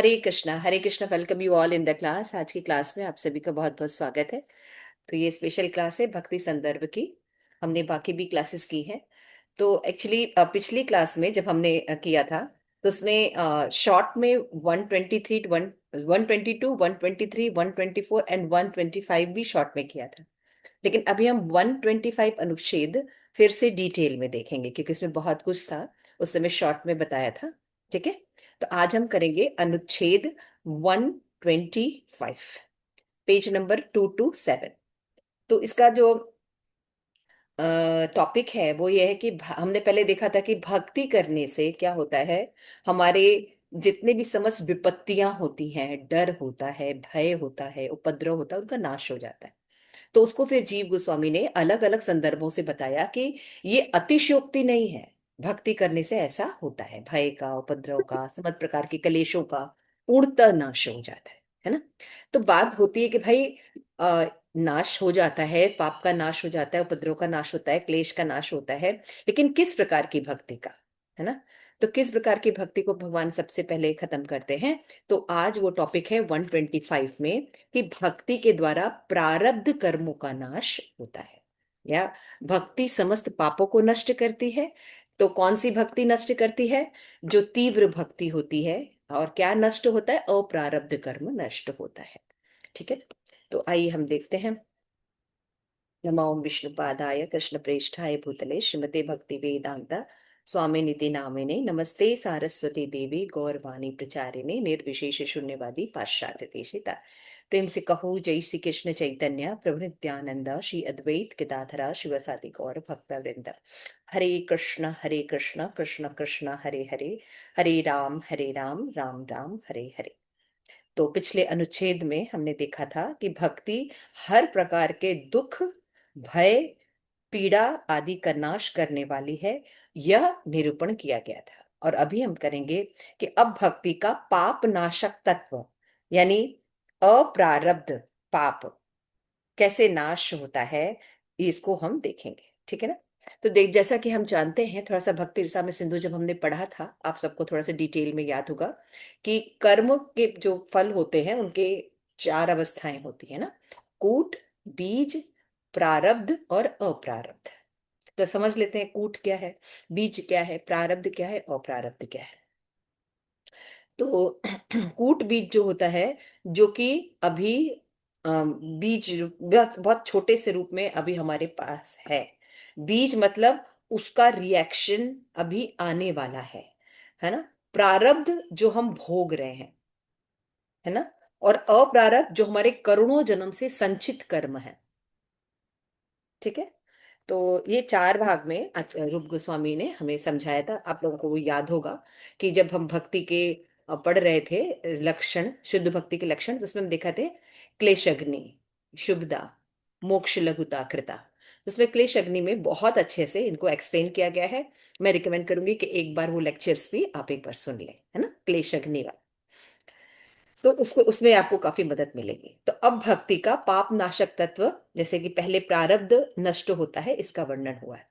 Hare Krishna. Welcome you all in the class. आज की class में आप सभी का बहुत बहुत स्वागत है। तो ये स्पेशल क्लास है भक्ति संदर्भ की। हमने बाकी भी क्लासेस की हैं। तो एक्चुअली पिछली क्लास में जब हमने किया था, तो उसमें शॉर्ट में 123 122 123 124 एंड 125 भी शॉर्ट में किया था। लेकिन अभी हम 125 अनुच्छेद फिर से डिटेल में देखेंगे, क्योंकि इसमें बहुत कुछ था उस समय शॉर्ट में बताया था। ठीक है। तो आज हम करेंगे अनुच्छेद 125, पेज नंबर 227। तो इसका जो टॉपिक है वो ये है कि हमने पहले देखा था कि भक्ति करने से क्या होता है। हमारे जितने भी समस्त विपत्तियां होती हैं, डर होता है, भय होता है, उपद्रव होता है, उनका नाश हो जाता है। तो उसको फिर जीव गोस्वामी ने अलग अलग संदर्भों से बताया कि ये अतिशयोक्ति नहीं है। भक्ति करने से ऐसा होता है, भय का, उपद्रव का, समस्त प्रकार के कलेशों का पूर्णतः नाश हो जाता है ना। तो बात होती है कि भाई आ, नाश हो जाता है, पाप का नाश हो जाता है, उपद्रव का नाश होता है, क्लेश का नाश होता है, लेकिन किस प्रकार की भक्ति का, है ना। तो किस प्रकार की भक्ति को भगवान सबसे पहले खत्म करते हैं। तो आज वो टॉपिक है 125 में कि भक्ति के द्वारा प्रारब्ध कर्मों का नाश होता है, या भक्ति समस्त पापों को नष्ट करती है। तो कौन सी भक्ति नष्ट करती है? जो तीव्र भक्ति होती है। और क्या नष्ट होता है? अप्रारब्ध कर्म नष्ट होता है। ठीक है। तो आइए हम देखते हैं। नमो विष्णुपादाय कृष्ण प्रेष्ठाय भूतले श्रीमते भक्ति वेदांता स्वामी निति नामिने नमस्ते सारस्वती देवी गौरवाणी प्रचारिणे निर्विशेष शून्यवादी पाश्चात्य देशिता। प्रेम से कहूँ जय श्री कृष्ण चैतन्य प्रभु नित्यानंद श्री अद्वैत गदाधरा शिवसादि गौर भक्त वृंद। हरे कृष्ण कृष्ण कृष्ण हरे हरे, हरे राम राम राम हरे हरे। तो पिछले अनुच्छेद में हमने देखा था कि भक्ति हर प्रकार के दुख, भय, पीड़ा आदि का नाश करने वाली है। यह निरूपण किया गया था। और अभी हम करेंगे कि अब भक्ति का पाप नाशक तत्व, यानी अप्रारब्ध पाप कैसे नाश होता है, इसको हम देखेंगे। ठीक है ना। तो देख, जैसा कि हम जानते हैं, थोड़ा सा भक्ति रसामृत सिंधु जब हमने पढ़ा था, आप सबको थोड़ा सा डिटेल में याद होगा कि कर्म के जो फल होते हैं उनके चार अवस्थाएं होती है ना। कूट, बीज, प्रारब्ध और अप्रारब्ध। तो समझ लेते हैं कूट क्या है, बीज क्या है, प्रारब्ध क्या है, अप्रारब्ध क्या है। तो कूट बीज जो होता है, जो कि अभी बीज बहुत बहुत छोटे से रूप में अभी हमारे पास है। बीज मतलब उसका रिएक्शन अभी आने वाला है ना। प्रारब्ध जो हम भोग रहे हैं, है ना। और अप्रारब्ध जो हमारे करोड़ों जन्म से संचित कर्म है। ठीक है। तो ये चार भाग में रूप गोस्वामी ने हमें समझाया था। आप लोगों को वो याद होगा कि जब हम भक्ति के पढ़ रहे थे लक्षण, शुद्ध भक्ति के लक्षण, तो उसमें हम देखा थे क्लेश अग्नि, शुभदा, मोक्ष लघुता कृता। उसमें क्लेश अग्नि में बहुत अच्छे से इनको एक्सप्लेन किया गया है। मैं रिकमेंड करूंगी कि एक बार वो लेक्चर्स भी आप एक बार सुन लें, है ना, क्लेश अग्नि वाला। तो उसको उसमें आपको काफी मदद मिलेगी। तो अब भक्ति का पाप नाशक तत्व, जैसे कि पहले प्रारब्ध नष्ट होता है, इसका वर्णन हुआ है।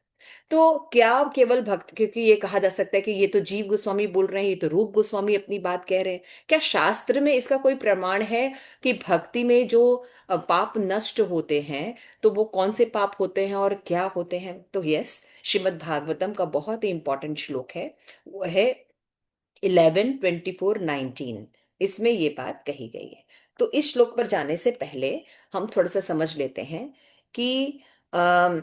तो क्या केवल भक्त, क्योंकि ये कहा जा सकता है कि ये तो जीव गोस्वामी बोल रहे हैं, ये तो रूप गोस्वामी अपनी बात कह रहे हैं, क्या शास्त्र में इसका कोई प्रमाण है कि भक्ति में जो पाप नष्ट होते हैं, तो वो कौन से पाप होते हैं और क्या होते हैं? तो यस, श्रीमद् भागवतम का बहुत ही इंपॉर्टेंट श्लोक है, वो है 11:24-19। इसमें ये बात कही गई है। तो इस श्लोक पर जाने से पहले हम थोड़ा सा समझ लेते हैं कि अम,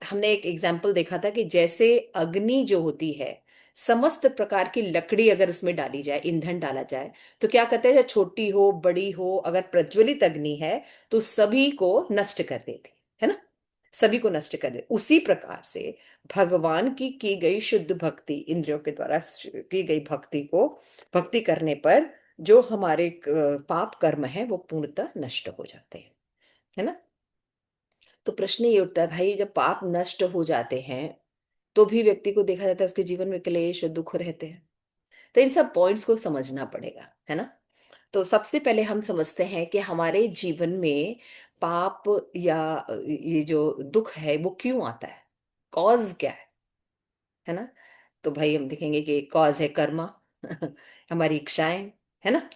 हमने एक एग्जाम्पल देखा था कि जैसे अग्नि जो होती है, समस्त प्रकार की लकड़ी अगर उसमें डाली जाए, ईंधन डाला जाए, तो क्या कहते हैं, छोटी हो बड़ी हो, अगर प्रज्वलित अग्नि है तो सभी को नष्ट कर देती है ना, सभी को नष्ट कर दे। उसी प्रकार से भगवान की गई शुद्ध भक्ति, इंद्रियों के द्वारा की गई भक्ति को, भक्ति करने पर जो हमारे पाप कर्म है वो पूर्णतः नष्ट हो जाते हैं, है ना। तो प्रश्न ये उठता है, भाई जब पाप नष्ट हो जाते हैं तो भी व्यक्ति को देखा जाता है उसके जीवन में क्लेश और दुख रहते हैं। तो इन सब पॉइंट्स को समझना पड़ेगा, है ना। तो सबसे पहले हम समझते हैं कि हमारे जीवन में पाप या ये जो दुख है वो क्यों आता है, कॉज क्या है ना। तो भाई हम देखेंगे कि कॉज है कर्मा हमारी इच्छाएं, है ना।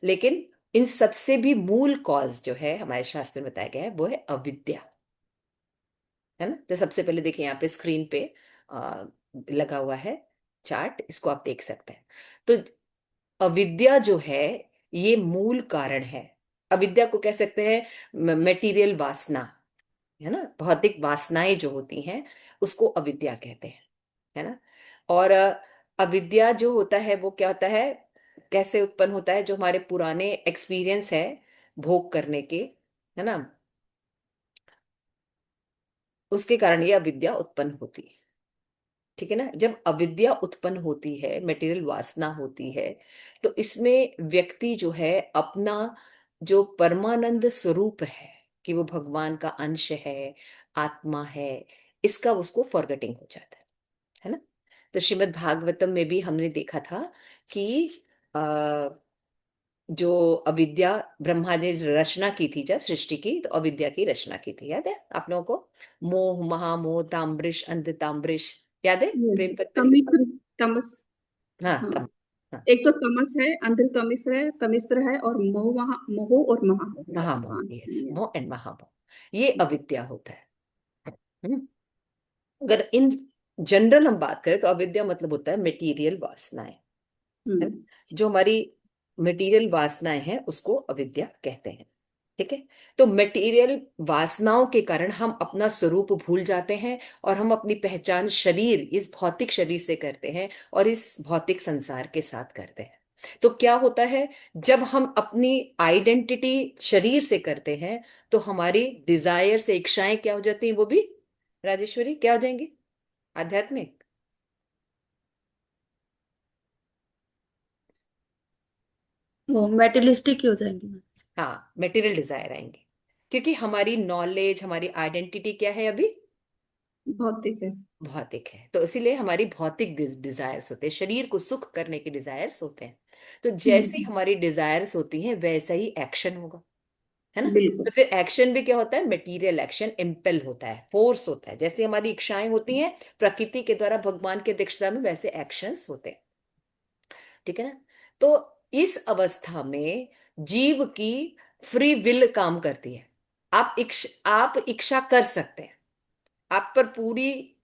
लेकिन इन सबसे भी मूल कॉज जो है हमारे शास्त्र में बताया गया है वो है अविद्या। है ना। तो सबसे पहले देखिए यहाँ पे स्क्रीन पे आ, लगा हुआ है चार्ट, इसको आप देख सकते हैं। तो अविद्या जो है ये मूल कारण है। अविद्या को कह सकते हैं मेटीरियल वासना, है ना, भौतिक वासनाएं जो होती हैं उसको अविद्या कहते हैं। है ना। और अविद्या जो होता है वो क्या होता है, कैसे उत्पन्न होता है, जो हमारे पुराने एक्सपीरियंस है भोग करने के, है ना, उसके कारण ये अविद्या उत्पन्न होती है। ठीक है ना। जब अविद्या उत्पन्न होती है, मटेरियल वासना होती है, तो इसमें व्यक्ति जो है अपना जो परमानंद स्वरूप है, कि वो भगवान का अंश है, आत्मा है, इसका उसको फॉरगेटिंग हो जाता है ना। तो श्रीमद् भागवतम में भी हमने देखा था कि आ, जो अविद्या, ब्रह्मा ने रचना की थी, जब सृष्टि की तो अविद्या की रचना की थी, याद है आप लोगों को। मोह महामोह ताम्रिश अंध ताम्रिश, याद है यस। प्रेम पत्र में। तमिस्र। तमस। हाँ हाँ। तम हाँ एक तो तमस है, अंधर तमिस्र है, तमिस्र है, और मोह, महा मोह और महामोह है, महामोह, पांच यस, दुनिया। मोह एंड महामोह, ये अविद्या होता है। हम्म। अगर इन जनरल हम बात करें तो अविद्या मतलब होता है मेटीरियल वासनाएं, है ना। हम्म। जो हमारी मटेरियल वासनाएं हैं उसको अविद्या कहते हैं। ठीक है। तो मटेरियल वासनाओं के कारण हम अपना स्वरूप भूल जाते हैं, और हम अपनी पहचान शरीर, इस भौतिक शरीर से करते हैं, और इस भौतिक संसार के साथ करते हैं। तो क्या होता है, जब हम अपनी आइडेंटिटी शरीर से करते हैं, तो हमारी डिजायर से इच्छाएं क्या हो जाती हैं, वो भी राजेश्वरी क्या हो जाएंगी, आध्यात्मिक। वो मेटेलिस्टिक ही हो जाएंगे। हाँ, मटेरियल डिजायर आएंगे, क्योंकि हमारी नॉलेज, हमारी आइडेंटिटी क्या है अभी, भौतिक है। भौतिक है। तो इसीलिए हमारी भौतिक डिजायर्स होते हैं, शरीर को सुख करने के डिजायर्स होते हैं। तो जैसी हम्म। हमारी डिजायर्स होती हैं वैसा ही एक्शन होगा, है ना। बिल्कुल। तो फिर एक्शन भी क्या होता है, मटेरियल एक्शन, इम्पेल होता है, फोर्स होता है। जैसे हमारी इच्छाएं होती हैं प्रकृति के द्वारा भगवान के दीक्षा में, वैसे एक्शंस होते हैं। ठीक है ना। तो इस अवस्था में जीव की फ्री विल काम करती है। आप इच्छा कर सकते हैं, आप पर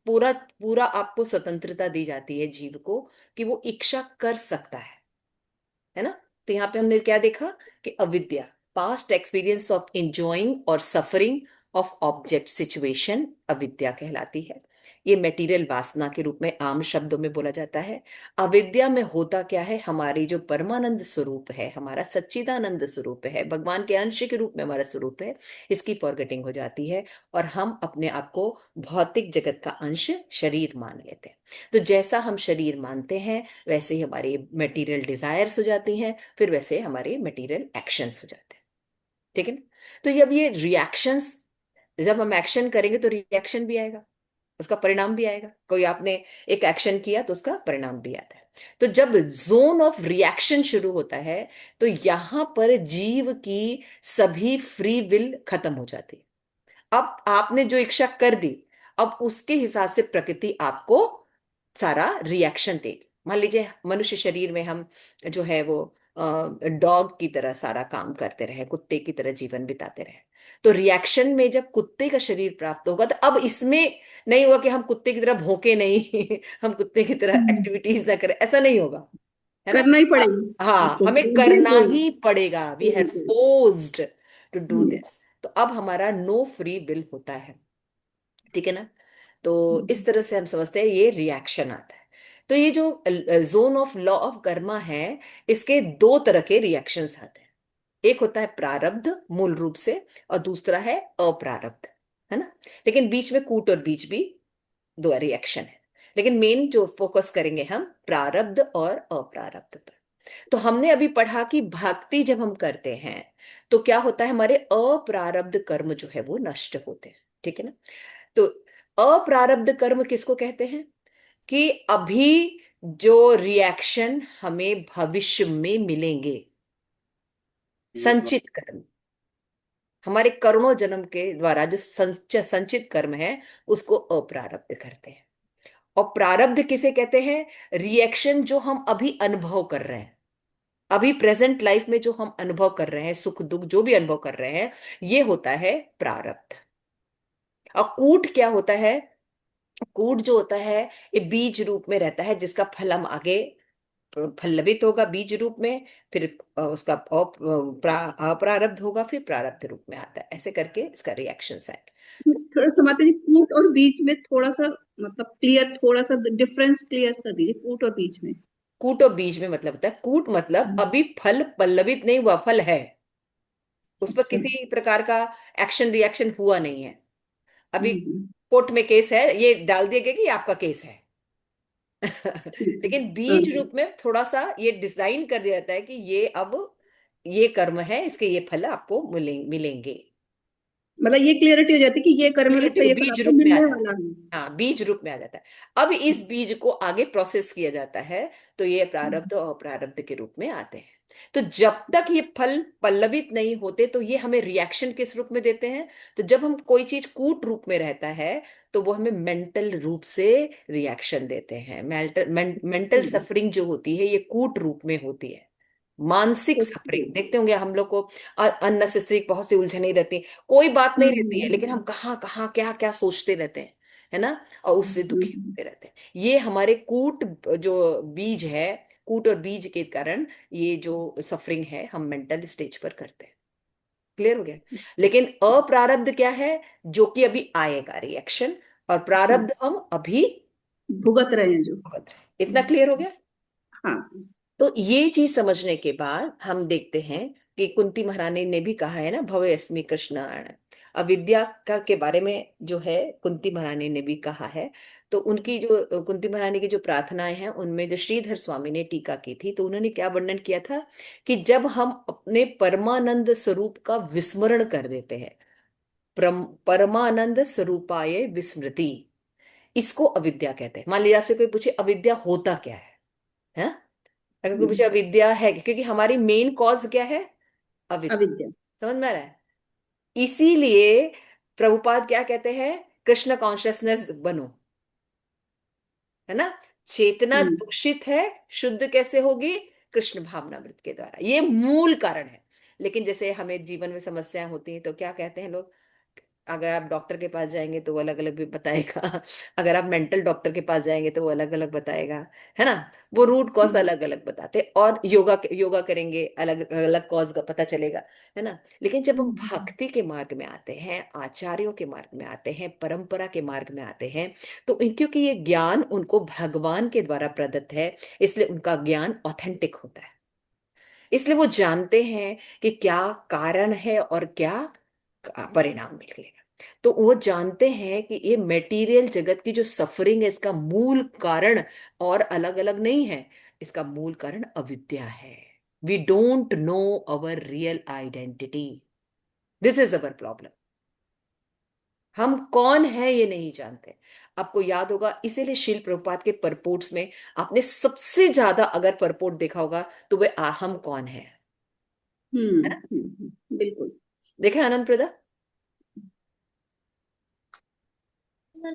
पूरा पूरा आपको स्वतंत्रता दी जाती है जीव को, कि वो इच्छा कर सकता है ना। तो यहाँ पे हमने क्या देखा, कि अविद्या, पास्ट एक्सपीरियंस ऑफ इंजॉइंग और सफरिंग ऑफ ऑब्जेक्ट सिचुएशन, अविद्या कहलाती है। ये मटेरियल वासना के रूप में आम शब्दों में बोला जाता है। अविद्या में होता क्या है, हमारी जो परमानंद स्वरूप है, हमारा सच्चिदानंद स्वरूप है, भगवान के अंश के रूप में हमारा स्वरूप है, इसकी फॉरगेटिंग हो जाती है, और हम अपने आप को भौतिक जगत का अंश शरीर मान लेते हैं। तो जैसा हम शरीर मानते हैं वैसे ही हमारी मटेरियल डिजायर्स हो जाती हैं, फिर वैसे हमारे मटेरियल एक्शंस हो जाते हैं। ठीक है ना। तो जब ये रिएक्शंस, जब हम एक्शन करेंगे तो रिएक्शन भी आएगा, उसका परिणाम भी आएगा। कोई आपने एक एक्शन किया तो उसका परिणाम भी आता है। तो जब जोन ऑफ रिएक्शन शुरू होता है, तो यहां पर जीव की सभी फ्री विल खत्म हो जाती है। अब आपने जो इच्छा कर दी, अब उसके हिसाब से प्रकृति आपको सारा रिएक्शन दे। मान लीजिए मनुष्य शरीर में हम जो है वो डॉग की तरह सारा काम करते रहे, कुत्ते की तरह जीवन बिताते रहे, तो रिएक्शन में जब कुत्ते का शरीर प्राप्त होगा, तो अब इसमें नहीं होगा कि हम कुत्ते की तरह भौंके नहीं हम कुत्ते की तरह हम्म। एक्टिविटीज ना करें, ऐसा नहीं होगा, है ना। करना ही पड़ेगा हाँ, आपको, हमें बोलते करना तो। ही पड़ेगा, वी हैव बिल्कुल। Forced to do hmm. This. तो अब हमारा नो फ्री विल होता है। ठीक है ना। तो इस हम्म। तरह से हम समझते हैं ये रिएक्शन आता है। तो ये जो zone of law of Karma है, इसके दो तरह के रिएक्शंस आते हैं। एक होता है प्रारब्ध मूल रूप से, और दूसरा है अप्रारब्ध, है ना। लेकिन बीच में कूट और बीज भी दो रिएक्शन है। लेकिन मेन जो फोकस करेंगे हम प्रारब्ध और अप्रारब्ध पर। तो हमने अभी पढ़ा कि भक्ति जब हम करते हैं तो क्या होता है, हमारे अप्रारब्ध कर्म जो है वो नष्ट होते हैं। ठीक है ना। तो अप्रारब्ध कर्म किसको कहते हैं, कि अभी जो रिएक्शन हमें भविष्य में मिलेंगे, संचित कर्म, हमारे करोड़ों जन्म के द्वारा जो संचित कर्म है, उसको अप्रारब्ध करते हैं। और प्रारब्ध किसे कहते हैं, रिएक्शन जो हम अभी अनुभव कर रहे हैं, अभी प्रेजेंट लाइफ में जो हम अनुभव कर रहे हैं, सुख दुख जो भी अनुभव कर रहे हैं, ये होता है प्रारब्ध। और कूट क्या होता है? कूट जो होता है, ये बीज रूप में रहता है, जिसका फल हम आगे पल्लवित होगा बीज रूप में, फिर उसका अप्रारब्ध होगा, फिर प्रारब्ध रूप में आता है, ऐसे करके इसका रिएक्शन है। तो थोड़ा सा माता जी कूट और बीज में थोड़ा सा, मतलब क्लियर, थोड़ा सा डिफरेंस क्लियर कर दीजिए, कूट और बीज में। कूट और बीज में मतलब होता है, कूट मतलब हम्म, अभी फल पल्लवित नहीं हुआ, फल है, उस पर अच्छा। किसी प्रकार का एक्शन रिएक्शन हुआ नहीं है अभी। हम्म, कोर्ट में केस है, ये डाल दिया गया कि ये आपका केस है। ठीक है। लेकिन बीज ओके। रूप में थोड़ा सा ये डिजाइन कर दिया जाता है कि ये अब ये कर्म है, इसके ये फल आपको मिलेंगे। मतलब ये क्लियरिटी हो जाती है कि ये कर्म है और क्लियरिटी इसका को ये फल बीज आपको रूप में आ मिलने जाता वाला है। है। हाँ, बीज रूप में आ जाता है। अब इस बीज को आगे प्रोसेस किया जाता है, तो ये प्रारब्ध और अप्रारब्ध के रूप में आते हैं। तो जब तक ये फल पल्लवित नहीं होते, तो ये हमें रिएक्शन किस रूप में देते हैं? तो जब हम कोई चीज कूट रूप में रहता है, तो वो हमें मेंटल रूप से रिएक्शन देते हैं। मेंटल मेंटल हम्म, सफरिंग जो होती है, ये कूट रूप में होती है। मानसिक ओके। सफरिंग देखते होंगे हम लोग को, अननेसेसरी बहुत सी उलझनें रहती, कोई बात नहीं रहती है, लेकिन हम कहाँ कहाँ क्या क्या सोचते रहते हैं, है ना? और उससे दुखी हम्म, होते रहते हैं। ये हमारे कूट जो बीज है, कूट और बीज के कारण ये जो सफरिंग है हम मेंटल स्टेज पर करते हैं। क्लियर हो गया? लेकिन अप्रारब्ध क्या है? जो कि अभी आएगा रिएक्शन, और हाँ, प्रारब्ध हम अभी भुगत रहे हैं जो। भुगत रहे हैं। इतना क्लियर हो गया? हाँ। तो ये चीज समझने के बाद हम देखते हैं कि कुंती महारानी ने भी कहा है ना, भवे अस्मि कृष्णाण। अविद्या का के बारे में जो है कुंती महारानी ने भी कहा है। तो उनकी जो कुंती महारानी की जो प्रार्थनाएं हैं, उनमें जो श्रीधर स्वामी ने टीका की थी, तो उन्होंने क्या वर्णन किया था कि जब हम अपने परमानंद स्वरूप का विस्मरण कर देते हैं, परमानंद स्वरूपाय विस्मृति, इसको अविद्या कहते हैं। मान लीजिए आपसे कोई पूछे अविद्या होता क्या है? अगर कोई पूछे हम्म, अविद्या है, क्योंकि हमारी मेन कॉज क्या है? अविद्या। अविद्या। समझ में आ रहा है? इसीलिए प्रभुपाद क्या कहते हैं? कृष्ण कॉन्शियसनेस बनो, है ना? चेतना हम्म, दूषित है, शुद्ध कैसे होगी? कृष्ण भावनामृत के द्वारा, ये मूल कारण है। लेकिन जैसे हमें जीवन में समस्याएं होती हैं, तो क्या कहते हैं लोग? अगर आप डॉक्टर के पास जाएंगे तो वो अलग अलग भी बताएगा। अगर आप मेंटल डॉक्टर के पास जाएंगे तो वो अलग अलग बताएगा, है ना? वो रूट कॉज हम्म, अलग अलग बताते हैं। और योगा करेंगे, अलग अलग कॉज का पता चलेगा, है ना? लेकिन जब हम हम्म, भक्ति के मार्ग में आते हैं, आचार्यों के मार्ग में आते हैं, परंपरा के मार्ग में आते हैं, तो क्योंकि ये ज्ञान उनको भगवान के द्वारा प्रदत्त है, इसलिए उनका ज्ञान ऑथेंटिक होता है। इसलिए वो जानते हैं कि क्या कारण है और क्या परिणाम निकलेगा। तो वो जानते हैं कि ये मेटीरियल जगत की जो सफरिंग है, इसका मूल कारण और अलग अलग नहीं है, इसका मूल कारण अविद्या है। We don't know our real identity, this is our problem. हम कौन है ये नहीं जानते। आपको याद होगा, इसीलिए शिल प्रभुपाद के परपोर्ट्स में आपने सबसे ज्यादा अगर परपोर्ट देखा होगा, तो वे हम कौन है है ना? बिल्कुल। देखा है आनंद प्रदा?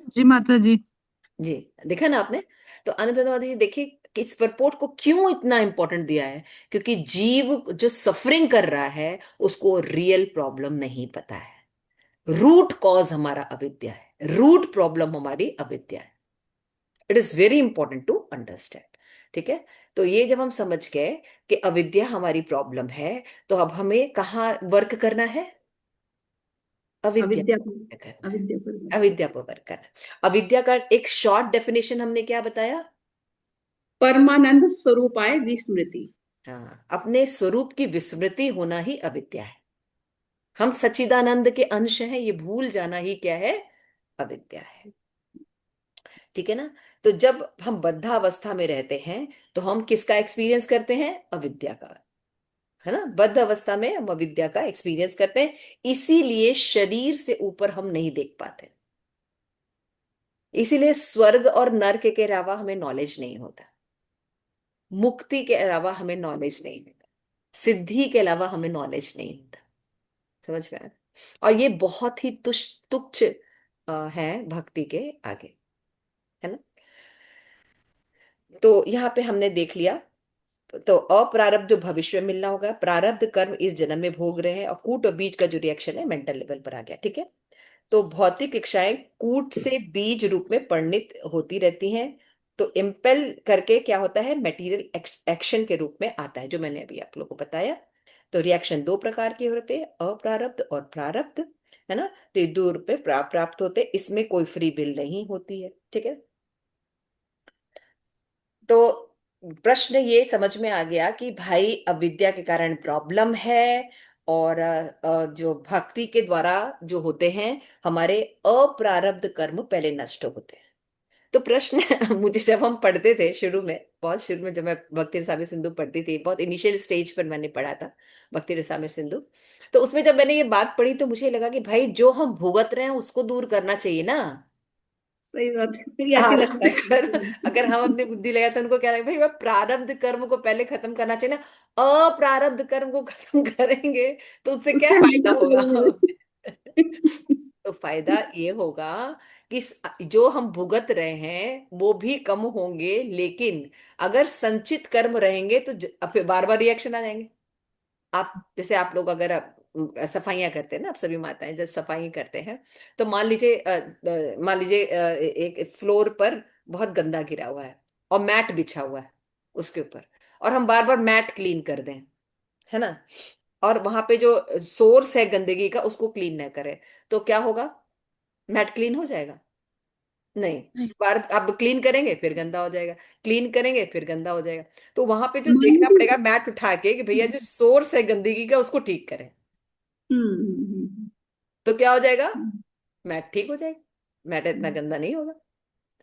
जी माता जी। जी, देखा ना आपने? तो आनंद प्रदा जी देखिए कि इस परपोर्ट को क्यों इतना इंपॉर्टेंट दिया है, क्योंकि जीव जो सफरिंग कर रहा है, उसको रियल प्रॉब्लम नहीं पता है। रूट कॉज हमारा अविद्या है, रूट प्रॉब्लम हमारी अविद्या है। It is very important to understand. ठीक है? तो ये जब हम समझ गए कि अविद्या हमारी प्रॉब्लम है, तो अब हमें कहाँ वर्क करना है? अविद्या अविद्या को, पर करना है। अविद्या पर। अविद्या पर वर्क करना है। अविद्या का एक शॉर्ट डेफिनेशन हमने क्या बताया? परमानंद स्वरूपाय विस्मृति। हाँ, अपने स्वरूप की विस्मृति होना ही अविद्या है। हम सच्चिदानंद के अंश हैं, ये भूल जाना ही क्या है? अविद्या है। ठीक है ना? तो जब हम बद्धावस्था में रहते हैं, तो हम किसका एक्सपीरियंस करते हैं? अविद्या का, है ना? बद्ध अवस्था में हम अविद्या का एक्सपीरियंस करते हैं। इसीलिए शरीर से ऊपर हम नहीं देख पाते। इसीलिए स्वर्ग और नर्क के अलावा हमें नॉलेज नहीं होता, मुक्ति के अलावा हमें नॉलेज नहीं होता, सिद्धि के अलावा हमें नॉलेज नहीं होता। समझ में आया? और ये बहुत ही तुच्छ है भक्ति के आगे, है ना? तो यहाँ पे हमने देख लिया तो अप्रारब्ध जो भविष्य में मिलना होगा, प्रारब्ध कर्म इस जन्म में भोग रहे हैं, और कूट और बीज का जो रिएक्शन है मेंटल लेवल पर आ गया। ठीक है। तो भौतिक इच्छाएं कूट से बीज रूप में परिणित होती रहती हैं। तो इम्पेल करके क्या होता है, मटेरियल एक्शन के रूप में आता है, जो मैंने अभी आप लोगों को बताया। तो रिएक्शन दो प्रकार के होते हैं, अप्रारब्ध और प्रारब्ध, है ना। तो ये दो रूप में प्राप्त होते हैं, इसमें कोई फ्री विल नहीं होती है। ठीक है। तो प्रश्न ये समझ में आ गया कि भाई अविद्या के कारण प्रॉब्लम है, और जो भक्ति के द्वारा जो होते हैं हमारे अप्रारब्ध कर्म पहले नष्ट होते हैं। तो प्रश्न मुझे जब हम पढ़ते थे शुरू में, बहुत शुरू में जब मैं भक्ति रसामृत सिंधु पढ़ती थी, बहुत इनिशियल स्टेज पर मैंने पढ़ा था भक्ति रसामृत सिंधु। तो उसमें जब मैंने ये बात पढ़ी तो मुझे लगा कि भाई जो हम भुगत रहे हैं उसको दूर करना चाहिए ना। सही बात है, ये ऐसे लगता प्रारब्ध है। कर्म, अगर हम अपनी बुद्धि लगाए तो उनको क्या लगे, भाई मैं प्रारब्ध कर्म को पहले खत्म करना चाहिए ना, अप्रारब्ध कर्म को खत्म करेंगे तो उससे क्या उससे हमें फायदा क्या होगा। मिलेगा? तो फायदा ये होगा कि जो हम भुगत रहे हैं वो भी कम होंगे, लेकिन अगर संचित कर्म रहेंगे तो फिर बार बार रिएक्शन आ जाएंगे। आप जैसे आप लोग अगर सफाइयां करते हैं ना, आप सभी माताएं जब सफाई करते हैं, तो मान लीजिए एक फ्लोर पर बहुत गंदा गिरा हुआ है और मैट बिछा हुआ है उसके ऊपर, और हम बार बार मैट क्लीन कर दें, है ना, और वहां पे जो सोर्स है गंदगी का उसको क्लीन ना करें, तो क्या होगा, मैट क्लीन हो जाएगा? नहीं। बार अब क्लीन करेंगे फिर गंदा हो जाएगा, क्लीन करेंगे फिर गंदा हो जाएगा। तो वहां पे जो देखना मानेंगे। पड़ेगा मैट उठा के कि भैया जो सोर्स है गंदगी का उसको ठीक करें, हम्म। तो क्या हो जाएगा, हम्म। मैट ठीक हो जाएगा, मैट इतना हम्म। गंदा नहीं होगा,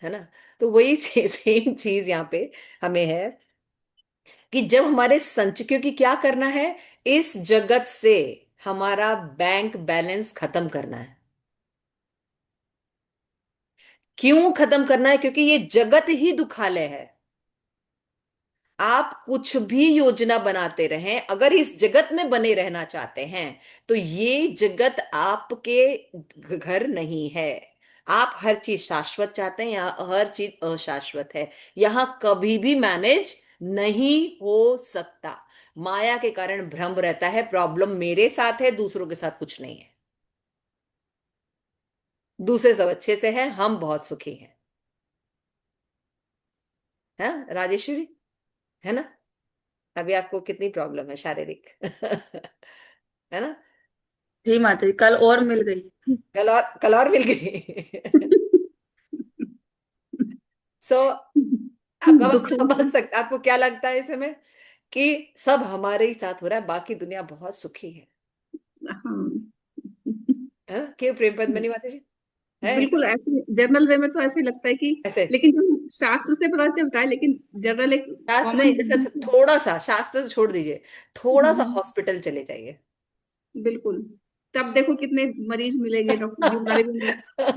है ना। तो वही सेम चीज यहाँ पे हमें है कि जब हमारे संच, क्योंकि क्या करना है, इस जगत से हमारा बैंक बैलेंस खत्म करना है। क्यों खत्म करना है? क्योंकि ये जगत ही दुखालय है। आप कुछ भी योजना बनाते रहें, अगर इस जगत में बने रहना चाहते हैं तो ये जगत आपके घर नहीं है। आप हर चीज शाश्वत चाहते हैं, यहाँ हर चीज अशाश्वत है, यहाँ कभी भी मैनेज नहीं हो सकता। माया के कारण भ्रम रहता है, प्रॉब्लम मेरे साथ है, दूसरों के साथ कुछ नहीं है, दूसरे सब अच्छे से हैं, हम बहुत सुखी हैं। हाँ राजेश्वरी, है ना। अभी आपको कितनी प्रॉब्लम है शारीरिक है ना। जी माता जी, कल और मिल गई। कल और मिल गई सो अब हम दुख समझ होता है। सकते, आपको क्या लगता है इस समय कि सब हमारे ही साथ हो रहा है, बाकी दुनिया बहुत सुखी हाँ। है ना। क्यों प्रेम पद्मनी माता जी, है ऐसा? बिल्कुल ऐसे जनरल वे में तो ऐसे ही लगता है कि, ऐसे लेकिन जो शास्त्र से पता चलता है, लेकिन जनरल एक शास्त्र कॉमन नहीं, जैसे बुद्धि से। थोड़ा सा शास्त्र तो छोड़ दीजिए, थोड़ा सा हम्म, हॉस्पिटल चले जाइए बिल्कुल। तब देखो कितने मरीज मिलेंगे, डॉक्टर बीमारी में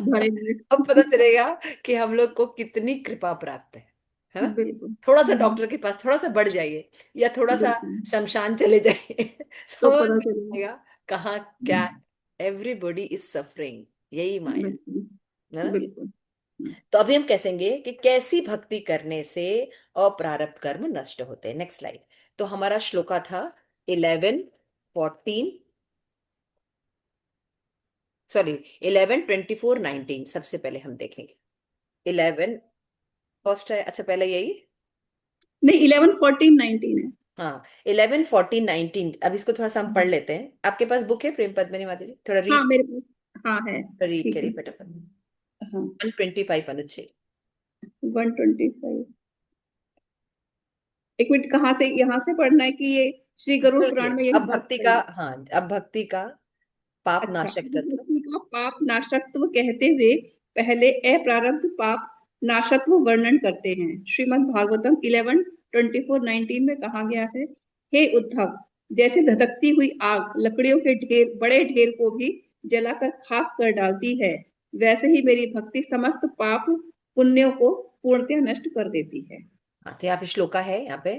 भरे हुए। अब पता चलेगा कि हम लोग को कितनी कृपा प्राप्त है ना। बिल्कुल। थोड़ा सा डॉक्टर के पास थोड़ा सा बढ़ जाइए, या थोड़ा सा बिल्कुल, शमशान चले जाइए तो समझ पता में चलेगा। आएगा कहाँ क्या। हम्म, एवरीबॉडी इज सफरिंग, यही माया बिल्कुल। है ना। बिल्कुल। तो अभी हम कहेंगे कि कैसी भक्ति करने से अप्रारब्ध कर्म नष्ट होते हैं। Next slide. तो हमारा श्लोका था 11, 14, सॉरी 11, 24, 19, सबसे पहले हम देखेंगे 11 फर्स्ट है, अच्छा पहले यही। नहीं, 11, 14, 19 है। हाँ 11, 14, 19, अब इसको थोड़ा सा हम पढ़ लेते हैं। आपके पास बुक है प्रेम पद्मिनी माता जी, थोड़ा हाँ रीड, मेरे पास, हाँ है। रीड ठीक है। करिए फटाफट। हाँ। 125 अनुच्छेद। 125। एक मिनट, कहाँ से, यहाँ से पढ़ना है कि ये श्री गरुड़ शुरू से, पुराण में यही अब बात भक्ति का, बताई है? हाँ अब भक्ति का पाप अच्छा, नाशक तत्व। व्यक्ति का पाप नाशकत्व कहते हुए पहले अप्रारब्ध पाप नाशत्व वर्णन करते हैं। श्रीमद् भागवतम 11, 24, 19 में कहा गया है, हे उद्धव, जैसे धधकती हुई आग लकड़ियों के ढेर, बड़े ढेर को भी जलाकर खाक कर डालती है, वैसे ही मेरी भक्ति समस्त पाप पुण्यों को पूर्णतः नष्ट कर देती है। हाँ तो यहाँ पे श्लोका है यहाँ पे।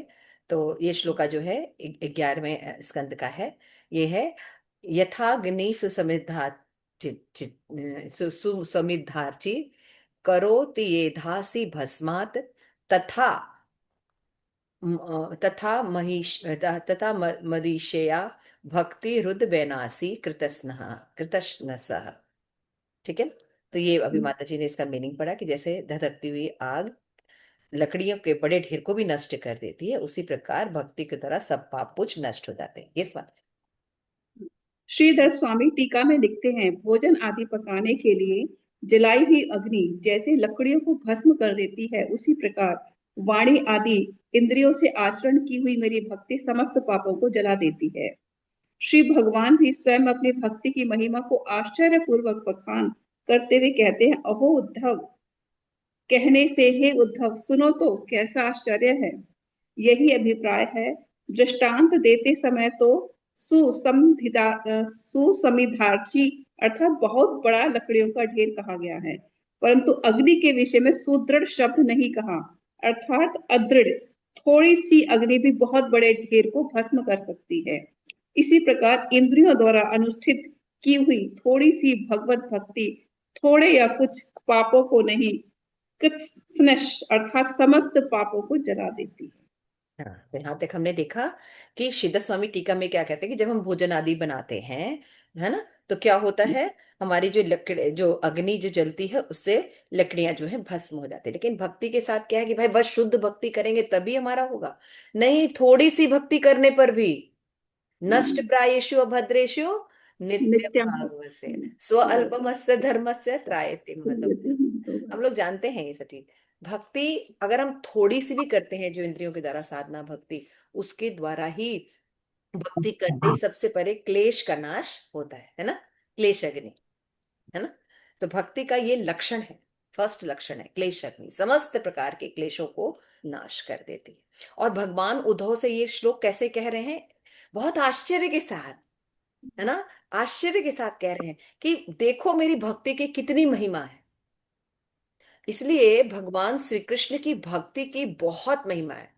तो ये श्लोका जो है 11वें स्कंद का है। ये है, यथाग्नि सुसमिद्धा सुसमिद्धार्ची करोति ये धासी भस्मात् तथा तथा मरीषया भक्ति रुद वैनासी कृतस्नः कृतश्नसः। ठीक है। तो ये अभी माता जी ने इसका मीनिंग पढ़ा कि जैसे धधकती हुई आग लकड़ियों के बड़े ढेर को भी नष्ट कर देती है, उसी प्रकार भक्ति की तरह सब पाप पुण्य नष्ट हो जाते हैं। ये बात। श्रीधर स्वामी टीका में लिखते हैं, भोजन आदि पकाने के लिए जलाई हुई अग्नि जैसे लकड़ियों को भस्म कर देती है, उसी प्रकार वाणी आदि इंद्रियों से आचरण की हुई मेरी भक्ति समस्त पापों को जला देती है। श्री भगवान भी स्वयं अपनी भक्ति की महिमा को आश्चर्य पूर्वक बखान करते हुए कहते हैं, अहो उद्धव, कहने से हे उद्धव सुनो तो कैसा आश्चर्य है। यही अभिप्राय है। दृष्टांत देते समय तो सुसमिधार्ची अर्थात बहुत बड़ा लकड़ियों का ढेर कहा गया है, परंतु अग्नि के विषय में सुदृढ़ शब्द नहीं कहा, अर्थात अदृढ़। थोड़ी सी अग्नि भी बहुत बड़े ढेर को भस्म कर सकती है। इसी प्रकार इंद्रियों द्वारा अनुष्ठित की हुई थोड़ी सी भगवत भक्ति थोड़े या कुछ पापों को नहीं, कृत्स्नश अर्थात समस्त पापों को जला देती है। हाँ, तो यहाँ तक हमने देखा कि सिद्ध स्वामी टीका में क्या कहते हैं कि जब हम भोजन आदि बनाते हैं, है ना, तो क्या होता है, हमारी जो लकड़ी जो अग्नि जो जलती है उससे लकड़ियां जो है भस्म हो जाती है। लेकिन भक्ति के साथ क्या है कि भाई बस शुद्ध भक्ति करेंगे तभी हमारा होगा, नहीं थोड़ी सी भक्ति करने पर भी नष्ट प्रायेषु अभद्रेषु नित्य नित्यम भागवसे स्व अल्पमस्य धर्मस्य त्रायते महतम। हम लोग जानते हैं ये सब चीज। भक्ति अगर हम थोड़ी सी भी करते हैं जो इंद्रियों के द्वारा साधना भक्ति, उसके द्वारा ही भक्ति करते ही सबसे पहले क्लेश का नाश होता है ना, क्लेश अग्नि, है ना। तो भक्ति का ये लक्षण है, फर्स्ट लक्षण है, क्लेश अग्नि समस्त प्रकार के क्लेशों को नाश कर देती है। और भगवान उद्धव से ये श्लोक कैसे कह रहे हैं, बहुत आश्चर्य के साथ, है ना, आश्चर्य के साथ कह रहे हैं कि देखो मेरी भक्ति की कितनी महिमा है। इसलिए भगवान श्री कृष्ण की भक्ति की बहुत महिमा है।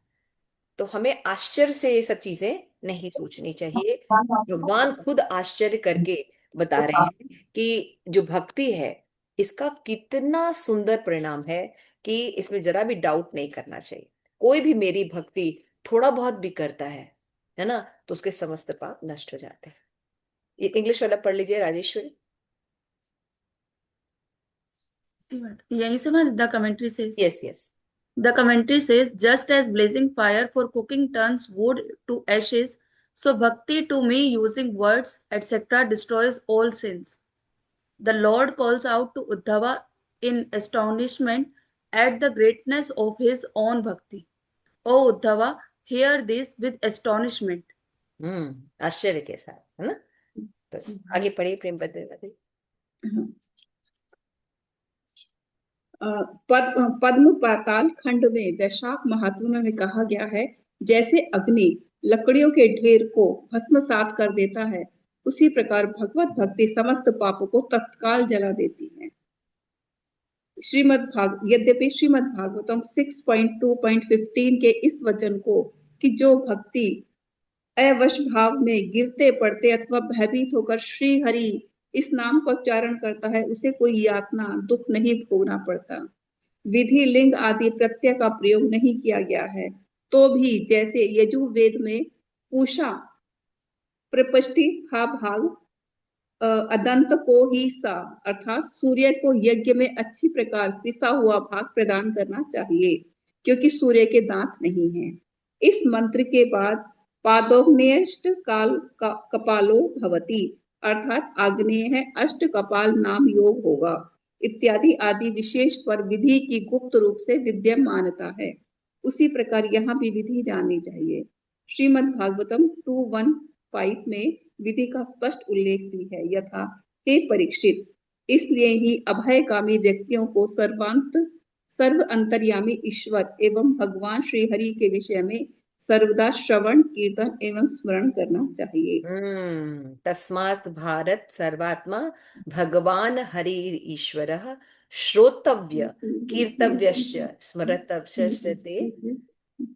तो हमें आश्चर्य से ये सब चीजें नहीं सोचनी चाहिए। भगवान खुद आश्चर्य करके बता रहे हैं कि जो भक्ति है इसका कितना सुंदर परिणाम है, कि इसमें जरा भी डाउट नहीं करना चाहिए। कोई भी मेरी भक्ति थोड़ा बहुत भी करता है ना, तो उसके समस्त पाप नष्ट हो जाते हैं। ये इंग्लिश वाला पढ़ लीजिए राजेश्वरी। यहीं से मैं द कमेंट्री से yes yes. The commentary says, just as blazing fire for cooking turns wood to ashes, so bhakti to me using words, etc., destroys all sins. The Lord calls out to Uddhava in astonishment at the greatness of his own bhakti. O Uddhava, hear this with astonishment. आश्चर्य के साथ, है ना। तो आगे पढ़िए प्रेम पत्र। पद्म पाताल खंड में वैशाख महात्म्य में कहा गया है, जैसे अग्नि लकड़ियों के ढेर को भस्मसात कर देता है, उसी प्रकार भगवत भक्ति समस्त पापों को तत्काल जला देती है। यद्यपि श्रीमद् भागवतम 6.2.15 के इस वचन को कि जो भक्ति अवश भाव में गिरते पड़ते अथवा भयभीत होकर श्री हरि इस नाम का उच्चारण करता है, उसे कोई यातना दुख नहीं भोगना पड़ता। विधि लिंग आदि प्रत्यय का प्रयोग नहीं किया गया है, तो भी जैसे यजुर्वेद में पूषा प्रपष्टि था भाग अदंत को ही सा अर्थात सूर्य को यज्ञ में अच्छी प्रकार पिसा हुआ भाग प्रदान करना चाहिए, क्योंकि सूर्य के दांत नहीं हैं। इस मंत्र के बाद पादोग्नेयष्ट काल का कपालो भवति अर्थात आग्नेय है अष्ट कपाल नाम योग होगा इत्यादि आदि विशेष पर विधि की गुप्त रूप से विद्यमानता है। उसी प्रकार यहाँ भी विधि जाननी चाहिए। श्रीमद् भागवतम 2:1-5 में विधि का स्पष्ट उल्लेख भी है, यथा हे परीक्षित, इसलिए ही अभयकामी व्यक्तियों को सर्व अंतर्यामी ईश्वर एवं भगवान श्री हरि के विषय में सर्वदा श्रवण कीर्तन एवं स्मरण करना चाहिए। तस्मात् भारत सर्वात्मा भगवान हरि ईश्वरः श्रोतव्य कीर्तव्यश्च स्मरतव्यश्च ते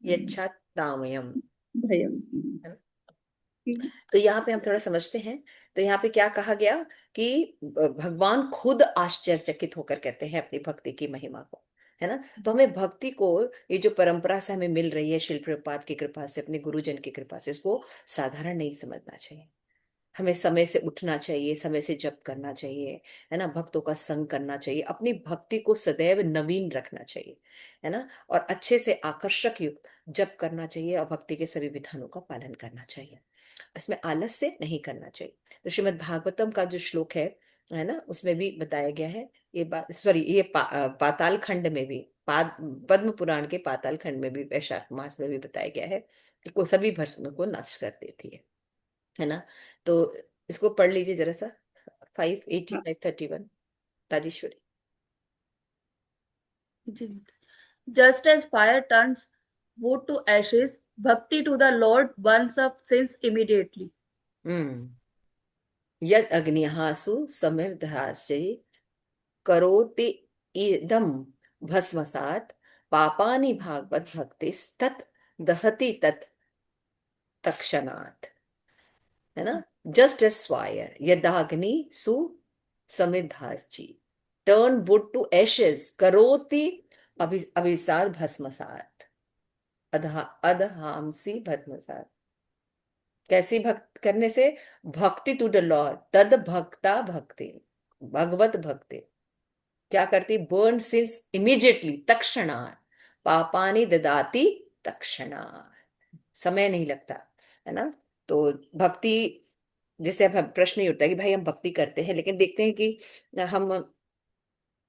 यच्छातामयम्। भयम। तो यहाँ पे हम थोड़ा समझते हैं। तो यहाँ पे क्या कहा गया कि भगवान खुद आश्चर्यचकित होकर कहते हैं अपनी भक्ति की महिमा को, है ना। तो हमें भक्ति को, ये जो परंपरा से हमें मिल रही है शिल प्रपात की कृपा से, अपने गुरुजन की कृपा से, इसको साधारण नहीं समझना चाहिए। हमें समय से उठना चाहिए, समय से जप करना चाहिए, है ना, भक्तों का संग करना चाहिए, अपनी भक्ति को सदैव नवीन रखना चाहिए, है ना, और अच्छे से आकर्षक युक्त जप करना चाहिए, और भक्ति के सभी विधानों का पालन करना चाहिए। इसमें आलस से नहीं करना चाहिए। तो श्रीमद् भागवतम का जो श्लोक है ना, उसमें भी बताया गया है ये बात। सॉरी, ये पाताल खंड में भी, पद्म पुराण के पाताल खंड में भी, वैशाख मास में भी बताया गया है कि को सभी भस्म को नष्ट कर देती है ना। तो इसको पढ़ लीजिए जरा सा, 580 हाँ, 531, राजेश्वरी। जी। Just as fire turns wood to ashes, bhakti to the Lord burns up sins immediately. हम्म। यद अग्निहासु समिर्धार्चे करोति इदम भस्मसात, पापानि भागवत भक्ति तत् दहति तत् तत्क्षणात्, है ना। जस्ट एस फायर यदाग्नि सु समिद्धार्ची टर्न वुड टू एशेस करोति अभिसार भस्मसात, अधहामसी भस्मसात। कैसी भक्त करने से? भक्ति टू द लॉर्ड, तद भक्ता भक्ति, भगवत भक्ति क्या करती? बर्न सिंस इमीडिएटली, तक्षणात्, पापानि ददाति तक्षणात्, समय नहीं लगता, है ना। तो भक्ति, जैसे अब प्रश्न ये उठता है कि भाई हम भक्ति करते हैं, लेकिन देखते हैं कि हम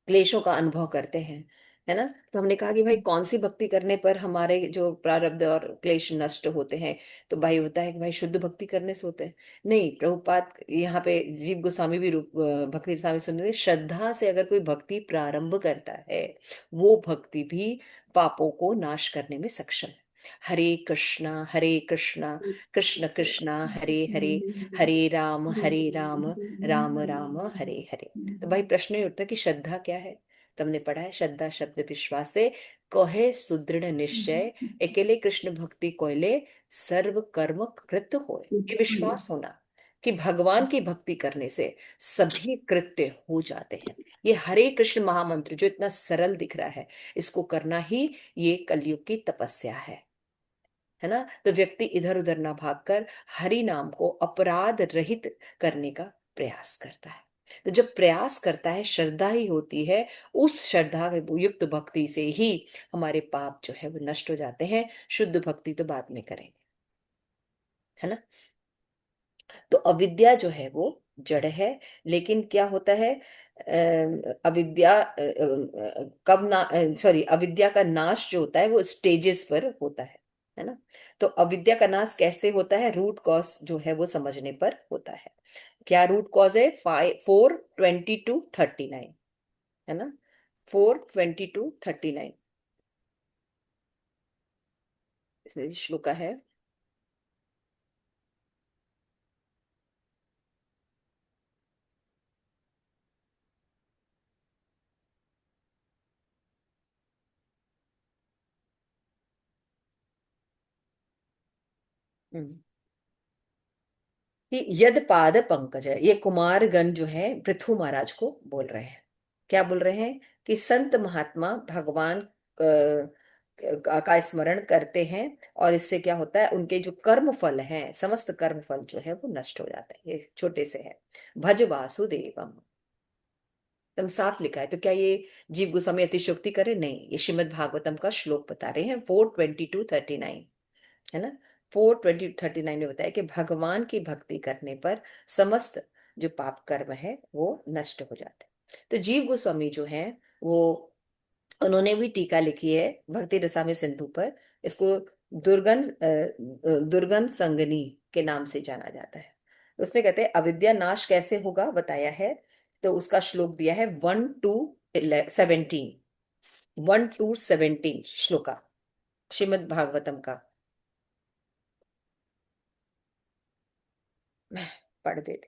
क्लेशों का अनुभव करते हैं, है ना। तो हमने कहा कि भाई कौन सी भक्ति करने पर हमारे जो प्रारब्ध और क्लेश नष्ट होते हैं? तो भाई होता है कि भाई शुद्ध भक्ति करने से होते हैं। नहीं, प्रभुपाद यहाँ पे जीव गोस्वामी भी भक्ति स्वामी सुन, श्रद्धा से अगर कोई भक्ति प्रारंभ करता है, वो भक्ति भी पापों को नाश करने में सक्षम है। हरे कृष्णा कृष्ण कृष्णा हरे हरे, हरे राम राम राम हरे हरे। तो भाई प्रश्न ये उठता है कि श्रद्धा क्या है? तो हमने पढ़ा है, श्रद्धा शब्द विश्वास से कहे सुदृढ़ निश्चय, अकेले कृष्ण भक्ति कोयले सर्व कर्म कृत होए। ये विश्वास होना कि भगवान की भक्ति करने से सभी कृत्य हो जाते हैं। ये हरे कृष्ण महामंत्र जो इतना सरल दिख रहा है, इसको करना ही ये कलयुग की तपस्या है ना। तो व्यक्ति इधर उधर ना भागकर हरि नाम को अपराध रहित करने का प्रयास करता है। तो जब प्रयास करता है, श्रद्धा ही होती है, उस श्रद्धा युक्त भक्ति से ही हमारे पाप जो है वो नष्ट हो जाते हैं। शुद्ध भक्ति तो बाद में करेंगे, है ना। तो अविद्या जो है वो जड़ है, लेकिन क्या होता है, अविद्या कब ना, सॉरी, अविद्या का नाश जो होता है वो स्टेजेस पर होता है ना। तो अविद्या का नाश कैसे होता है? रूट कॉज जो है वो समझने पर होता है। क्या रूट कॉज है? 4:22-39, है ना, 4:22-39 इसमें श्लोका है। हम्म। कि यद पाद पंकज है, ये कुमारगण जो है पृथु महाराज को बोल रहे हैं। क्या बोल रहे हैं? कि संत महात्मा भगवान का स्मरण करते हैं, और इससे क्या होता है, उनके जो कर्म फल हैं, समस्त कर्म फल जो है वो नष्ट हो जाते हैं। ये छोटे से है, भज वासुदेवम, एकदम साफ लिखा है। तो क्या ये जीव गोस्वामी अतिशयोक्ति करे? नहीं, ये श्रीमद् भागवतम का श्लोक बता रहे हैं, 4:22-39, है ना। 4:20-39 में बताया कि भगवान की भक्ति करने पर समस्त जो पाप कर्म है वो नष्ट हो जाते हैं। तो जीव गोस्वामी जो है वो, उन्होंने भी टीका लिखी है भक्ति रसामृत सिंधु पर। इसको दुर्गन संगनी के नाम से जाना जाता है। तो उसमें कहते हैं अविद्या नाश कैसे होगा बताया है। तो उसका श्लोक दिया है 1-17, 1-17 श्लोका श्रीमद् भागवतम का। पढ़ दे।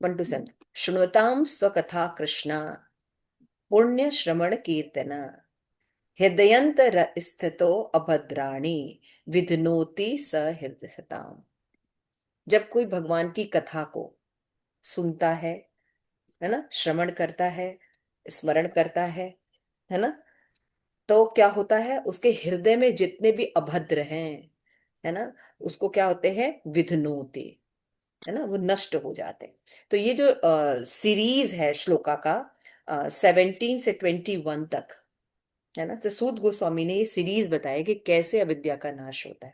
1-7 शृण्वतां स्वकथा कृष्ण पुण्य श्रवण कीर्तन हृदयंतर स्थितो अभद्राणि विधनोति स हृदयसताम। जब कोई भगवान की कथा को सुनता है ना, श्रवण करता है, स्मरण करता है ना, तो क्या होता है, उसके हृदय में जितने भी अभद्र हैं, है ना, उसको क्या होते हैं, विधनोति, है ना, वो नष्ट हो जाते हैं। तो ये जो सीरीज है श्लोका का 17 से 21 तक, है ना, तो सूत गोस्वामी ने ये सीरीज बताया कि कैसे अविद्या का नाश होता है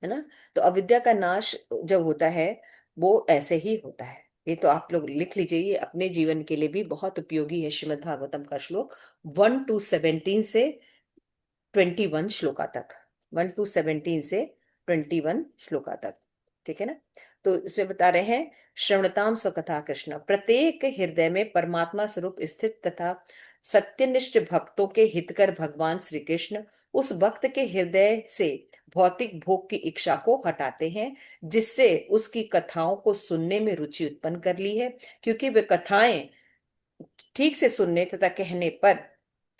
ना। तो अविद्या का नाश जब होता है वो ऐसे ही होता है। ये तो आप लोग लिख लीजिए, ये अपने जीवन के लिए भी बहुत उपयोगी है। श्रीमद् भागवतम का श्लोक 1 to 17 से 21 श्लोका तक, 1 to 17 से 21 श्लोका तक, ठीक है ना। तो इसमें बता रहे हैं, श्रवणताम स्वकथा कृष्ण, प्रत्येक हृदय में परमात्मा स्वरूप स्थित तथा सत्यनिष्ठ भक्तों के हितकर भगवान श्री कृष्ण उस भक्त के हृदय से भौतिक भोग की इच्छा को हटाते हैं, जिससे उसकी कथाओं को सुनने में रुचि उत्पन्न कर ली है, क्योंकि वे कथाएं ठीक से सुनने तथा कहने पर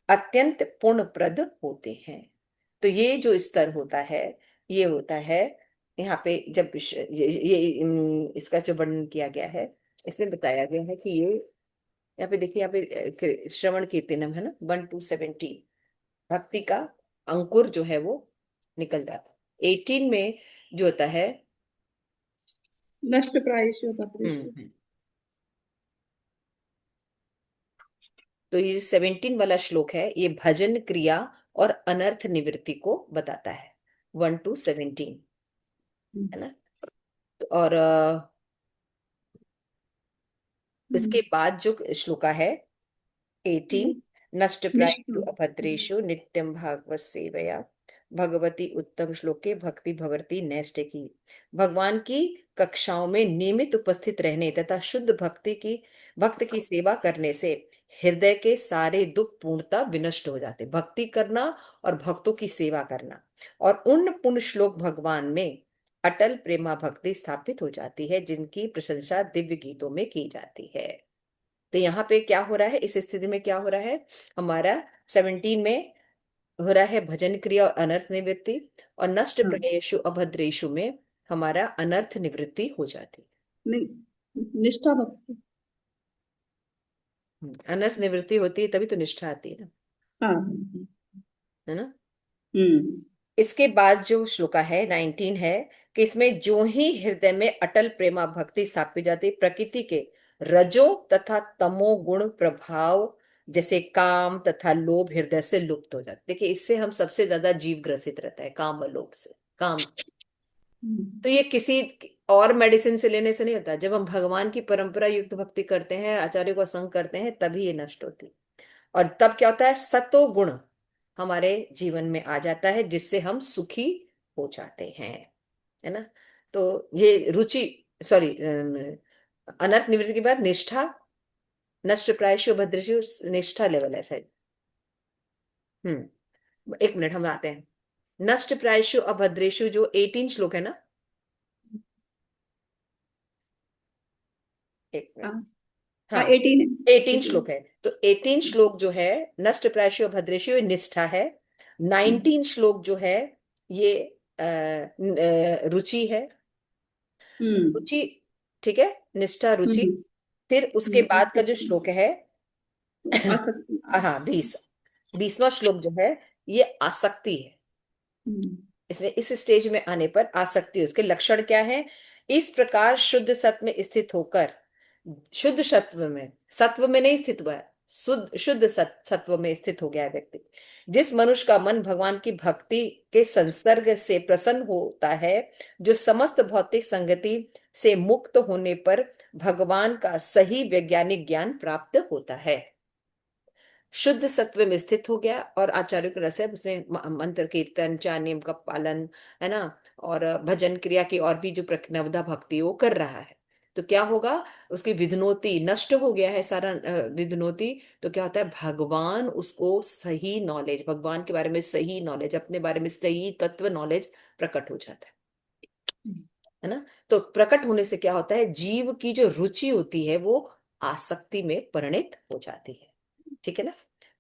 अत्यंत पुण्यप्रद होते हैं। तो ये जो स्तर होता है, ये होता है यहाँ पे, जब इसका जो वर्णन किया गया है, इसमें बताया गया है कि ये यहाँ पे देखिए, यहाँ पे श्रवण कीर्तनम है ना, 1 to 17, भक्ति का अंकुर जो है वो निकल जाता है। 18 में जो होता है, नष्ट प्रायेषु भद्रेषु। हम्म, तो ये 17 वाला श्लोक है, ये भजन क्रिया और अनर्थ निवृत्ति को बताता है, 1 to 17, है ना। और इसके बाद जो श्लोका है 18, नष्ट प्रायेषु निष्ठा। अभद्रेषु नित्यं भागवत सेवया भगवती उत्तम श्लोके भक्ति भवती नैष्ठ की। भगवान की कक्षाओं में नियमित उपस्थित रहने तथा शुद्ध भक्त की सेवा करने से हृदय के सारे दुख पूर्णतः विनष्ट हो जाते। भक्ति करना और भक्तों की सेवा करना, और उन पुण्य श्लोक भगवान में अटल प्रेमा भक्ति स्थापित हो जाती है, जिनकी प्रशंसा दिव्य गीतों में की जाती है। तो यहाँ पे क्या हो रहा है, इस स्थिति में क्या हो रहा है, हमारा 17 में हो रहा है भजन क्रिया और अनर्थ निवृत्ति, और नष्ट हाँ, प्रयेषु अभद्रेषु में हमारा अनर्थ निवृत्ति हो जाती नहीं, निष्ठा भक्ति। है। अनर्थ निवृत्ति होती है तभी तो निष्ठा आती है ना, हाँ। है ना। हम्म। इसके बाद जो श्लोका है 19 है, कि इसमें जो ही हृदय में अटल प्रेमा भक्ति स्थापित जाती है, प्रकृति के रजो तथा तमो गुण प्रभाव जैसे काम तथा लोभ हृदय से लुप्त हो जाते। देखिए, इससे हम सबसे ज्यादा जीव ग्रसित रहता है, काम और लोभ से, काम से। तो ये किसी और मेडिसिन से लेने से नहीं होता। जब हम भगवान की परंपरा युक्त भक्ति करते हैं, आचार्यों का संग करते हैं, तभी ये नष्ट होती। और तब क्या होता है, सतो गुण हमारे जीवन में आ जाता है, जिससे हम सुखी हो जाते हैं, है ना। तो ये रुचि, सॉरी, अनर्थ निवृत्ति के बाद निष्ठा, नष्ट प्रायशु भद्रेषु, निष्ठा लेवल है शायद। 1 मिनट, हम आते हैं। नष्ट प्रायशु अभद्रेषु जो 18 श्लोक है ना, 1 मिनट, हाँ, हाँ, हाँ, 18 है। 18 18। श्लोक है। तो 18 श्लोक जो है, नष्ट प्रायशु भद्रेशु, ये निष्ठा है। 19 श्लोक जो है, ये रुचि है, हम्म। रुचि, ठीक है, निष्ठा रुचि। हम्म। फिर उसके बाद का जो आसक्ति। श्लोक है, आसक्ति। हाँ, 20वां श्लोक जो है, ये आसक्ति है। हम्म। इसमें इस स्टेज में आने पर आसक्ति, उसके लक्षण क्या है, इस प्रकार शुद्ध सत्व में स्थित होकर, शुद्ध सत्व में नहीं स्थित हुआ है, शुद्ध सत्व में स्थित हो गया है व्यक्ति। जिस मनुष्य का मन भगवान की भक्ति के संसर्ग से प्रसन्न होता है, जो समस्त भौतिक संगति से मुक्त होने पर भगवान का सही वैज्ञानिक ज्ञान प्राप्त होता है, शुद्ध सत्व में स्थित हो गया, और आचार्य के रस है, उसने मंत्र कीर्तन, चार नियम का पालन, है ना, और भजन क्रिया की और भी जो नवधा भक्ति वो कर रहा है, तो क्या होगा, उसकी विधनोती नष्ट हो गया है सारा, विधनोती। तो क्या होता है, भगवान उसको सही नॉलेज, भगवान के बारे में सही नॉलेज, अपने बारे में सही तत्व नॉलेज प्रकट हो जाता है ना। तो प्रकट होने से क्या होता है, जीव की जो रुचि होती है वो आसक्ति में परिणित हो जाती है, ठीक है ना।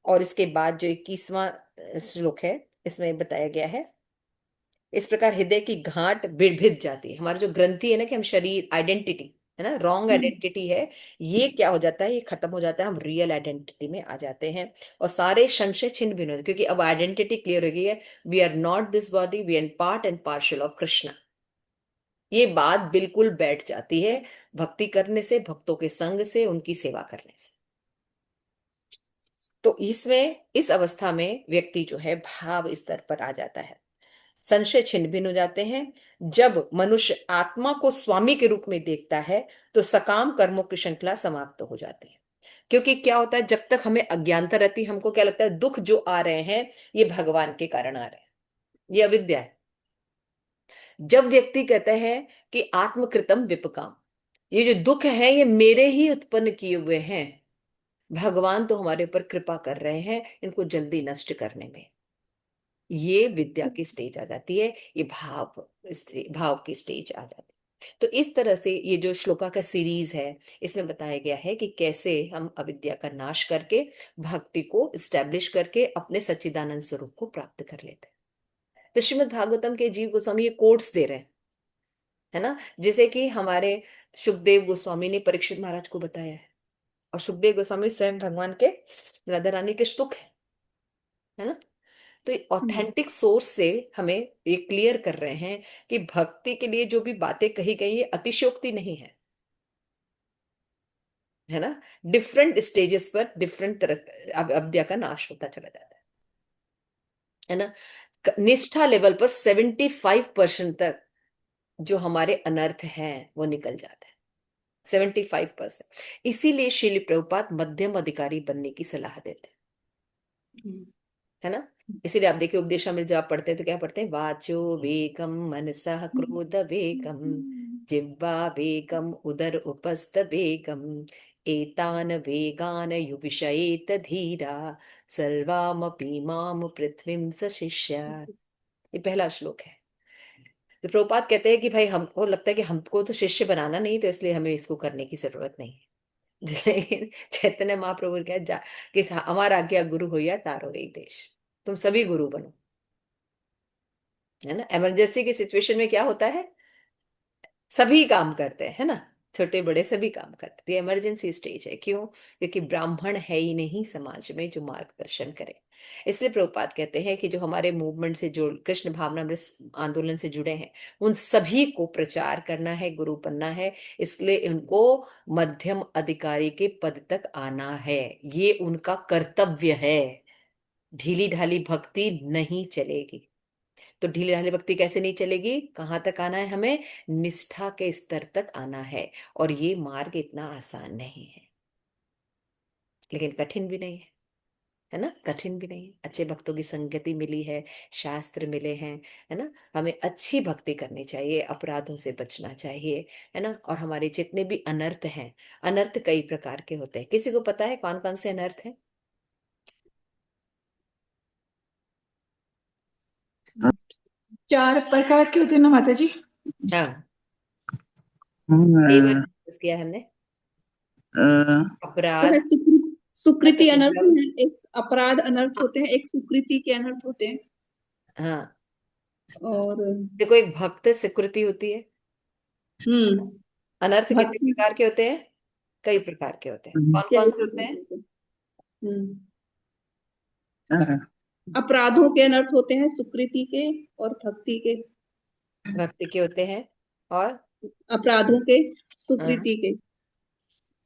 और इसके बाद जो 21वां श्लोक है, इसमें बताया गया है, इस प्रकार हृदय की गांठ भिद जाती है। हमारी जो ग्रंथि है ना, कि हम शरीर आइडेंटिटी है ना, रॉन्ग हम्म, आइडेंटिटी है, ये क्या हो जाता है, ये खत्म हो जाता है, हम रियल आइडेंटिटी में आ जाते हैं। और सारे संशय छिन्न भिन्न होते हैं, क्योंकि अब आइडेंटिटी क्लियर हो गई है। We are not this body, we are part and parcel of Krishna. ये बात बिल्कुल बैठ जाती है भक्ति करने से, भक्तों के संग से, उनकी सेवा करने से। तो इसमें, इस अवस्था में व्यक्ति जो है भाव स्तर पर आ जाता है, संशय छिन्न भिन्न हो जाते हैं। जब मनुष्य आत्मा को स्वामी के रूप में देखता है, तो सकाम कर्मों की श्रृंखला समाप्त हो जाती है। क्योंकि क्या होता है, जब तक हमें अज्ञानता रहती है, हमको क्या लगता है दुख जो आ रहे हैं ये भगवान के कारण आ रहे हैं, ये अविद्या है। जब व्यक्ति कहते हैं कि आत्मकृतम विपकाम, ये जो दुख है ये मेरे ही उत्पन्न किए हुए हैं, भगवान तो हमारे ऊपर कृपा कर रहे हैं इनको जल्दी नष्ट करने में, ये विद्या की स्टेज आ जाती है, ये भाव की स्टेज आ जाती है। तो इस तरह से ये जो श्लोका का सीरीज है, इसमें बताया गया है कि कैसे हम अविद्या का नाश करके, भक्ति को स्टैब्लिश करके अपने सच्चिदानंद स्वरूप को प्राप्त कर लेते हैं। तो श्रीमद् भागवतम के जीव गोस्वामी ये कोट्स दे रहे हैं, है ना, जैसे कि हमारे सुखदेव गोस्वामी ने परीक्षित महाराज को बताया है। और सुखदेव गोस्वामी स्वयं भगवान के, राधा रानी के सुख है ना। तो हम्म, ऑथेंटिक सोर्स से हमें ये क्लियर कर रहे हैं कि भक्ति के लिए जो भी बातें कही गई ये अतिशयोक्ति नहीं है ना। डिफरेंट स्टेजेस पर डिफरेंट तरह अविद्या का नाश होता चला जाता है ना। निष्ठा लेवल पर 75% तक जो हमारे अनर्थ हैं वो निकल जाते हैं, 75%। इसीलिए श्रील प्रभुपाद मध्यम अधिकारी बनने की सलाह देते हैं, हम्म, है ना। इसीलिए आप देखिए उपदेशामृत जब आप पढ़ते हैं तो क्या पढ़ते हैं, वाचो वेगम मनसः क्रोध वेगम जिह्वा वेगम उदर उपस्थ वेगम एतान वेगान युविशयेत धीरा सर्वामपि माम पृथ्वीं सशिष्य। ये पहला श्लोक है। तो प्रभुपाद कहते हैं कि भाई हमको लगता है कि हमको तो शिष्य बनाना नहीं, तो इसलिए हमें इसको करने की जरूरत नहीं है। लेकिन चैतन्य महाप्रभु ने कहा कि हमारा आज्ञा गुरु हो या तारो एक देश, तुम सभी गुरु बनो, है ना। इमरजेंसी की सिचुएशन में क्या होता है, सभी काम करते हैं, है ना, छोटे बड़े सभी काम करते हैं। इमरजेंसी स्टेज है, क्यों, क्योंकि ब्राह्मण है ही नहीं समाज में जो मार्गदर्शन करे। इसलिए प्रभुपाद कहते हैं कि जो हमारे मूवमेंट से, जो कृष्ण भावनामृत आंदोलन से जुड़े हैं, उन सभी को प्रचार करना है, गुरु बनना है। इसलिए उनको मध्यम अधिकारी के पद तक आना है, ये उनका कर्तव्य है। ढीली ढाली भक्ति नहीं चलेगी। तो ढीली ढाली भक्ति कैसे नहीं चलेगी, कहाँ तक आना है हमें, निष्ठा के स्तर तक आना है। और ये मार्ग इतना आसान नहीं है, लेकिन कठिन भी नहीं है ना, कठिन भी नहीं है। अच्छे भक्तों की संगति मिली है, शास्त्र मिले हैं, है ना। हमें अच्छी भक्ति करनी चाहिए, अपराधों से बचना चाहिए, है ना। और हमारे जितने भी अनर्थ हैं, अनर्थ कई प्रकार के होते हैं, किसी को पता है कौन कौन से अनर्थ हैं? 4 प्रकार के होते हैं ना माता जी। हाँ, कई बार हम्म, डिस्कस किया है हमने। तो है अपराध, सुकृति अनर्थ उपद्रव, है, एक अपराध अनर्थ होते हैं, एक सुकृति के अनर्थ होते हैं। हाँ। और देखो, एक भक्त स्वीकृति होती है। हम्म, अनर्थ कितने भक्ति प्रकार के होते हैं? कई प्रकार के होते हैं, कौन कई कौन से होते प्रकार हैं? के होते हैं। अपराधों के अनर्थ होते हैं, सुकृति के और भक्ति के। भक्ति के होते हैं, और अपराधों के, हाँ, सुकृति के।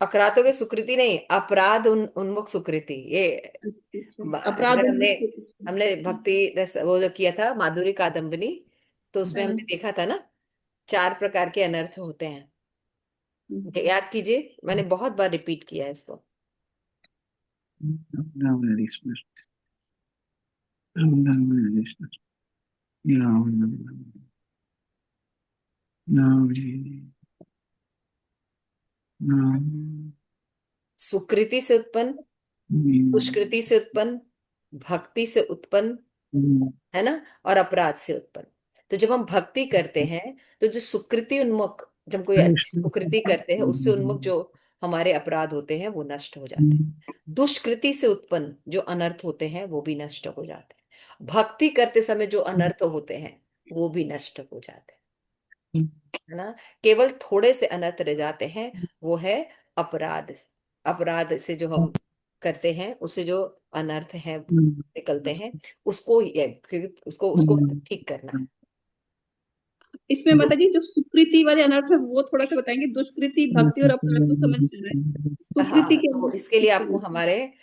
अकरातों के सुकृति नहीं, अपराध उन्मुख सुकृति, ये अच्छा अच्छा, अपराध अगर हमने उन्मुख हमने सुकृति। भक्ति रस वो जो किया था माधुरी कादम्बनी, तो उसमें हाँ, हमने देखा था ना, 4 प्रकार के अनर्थ होते हैं। याद कीजिए, मैंने बहुत बार रिपीट किया है इसको। सुकृति से उत्पन्न, दुष्कृति से उत्पन्न, भक्ति से उत्पन्न, है ना, और अपराध से उत्पन्न। तो जब हम भक्ति करते हैं, तो जो सुकृति उन्मुख, जब कोई अच्छी सुकृति करते हैं, उससे उन्मुख जो हमारे अपराध होते हैं वो नष्ट हो जाते हैं। दुष्कृति से उत्पन्न जो अनर्थ होते हैं वो भी नष्ट हो जाते हैं। भक्ति करते समय जो अनर्थ होते हैं वो भी नष्ट हो जाते हैं, है ना। केवल थोड़े से अनर्थ रह जाते हैं, वो है अपराध। अपराध से जो हम करते हैं उससे जो अनर्थ है निकलते हैं, उसको उसको उसको ठीक करना है। इसमें माता जी जो सुकृति वाले अनर्थ है वो थोड़ा सा बताएंगे। दुष्कृति, भक्ति और अपराध तो समझ में आ रहा है, सुकृति हाँ, के तो अनर्थ इसके लिए किससे आपको होते हैं? हमारे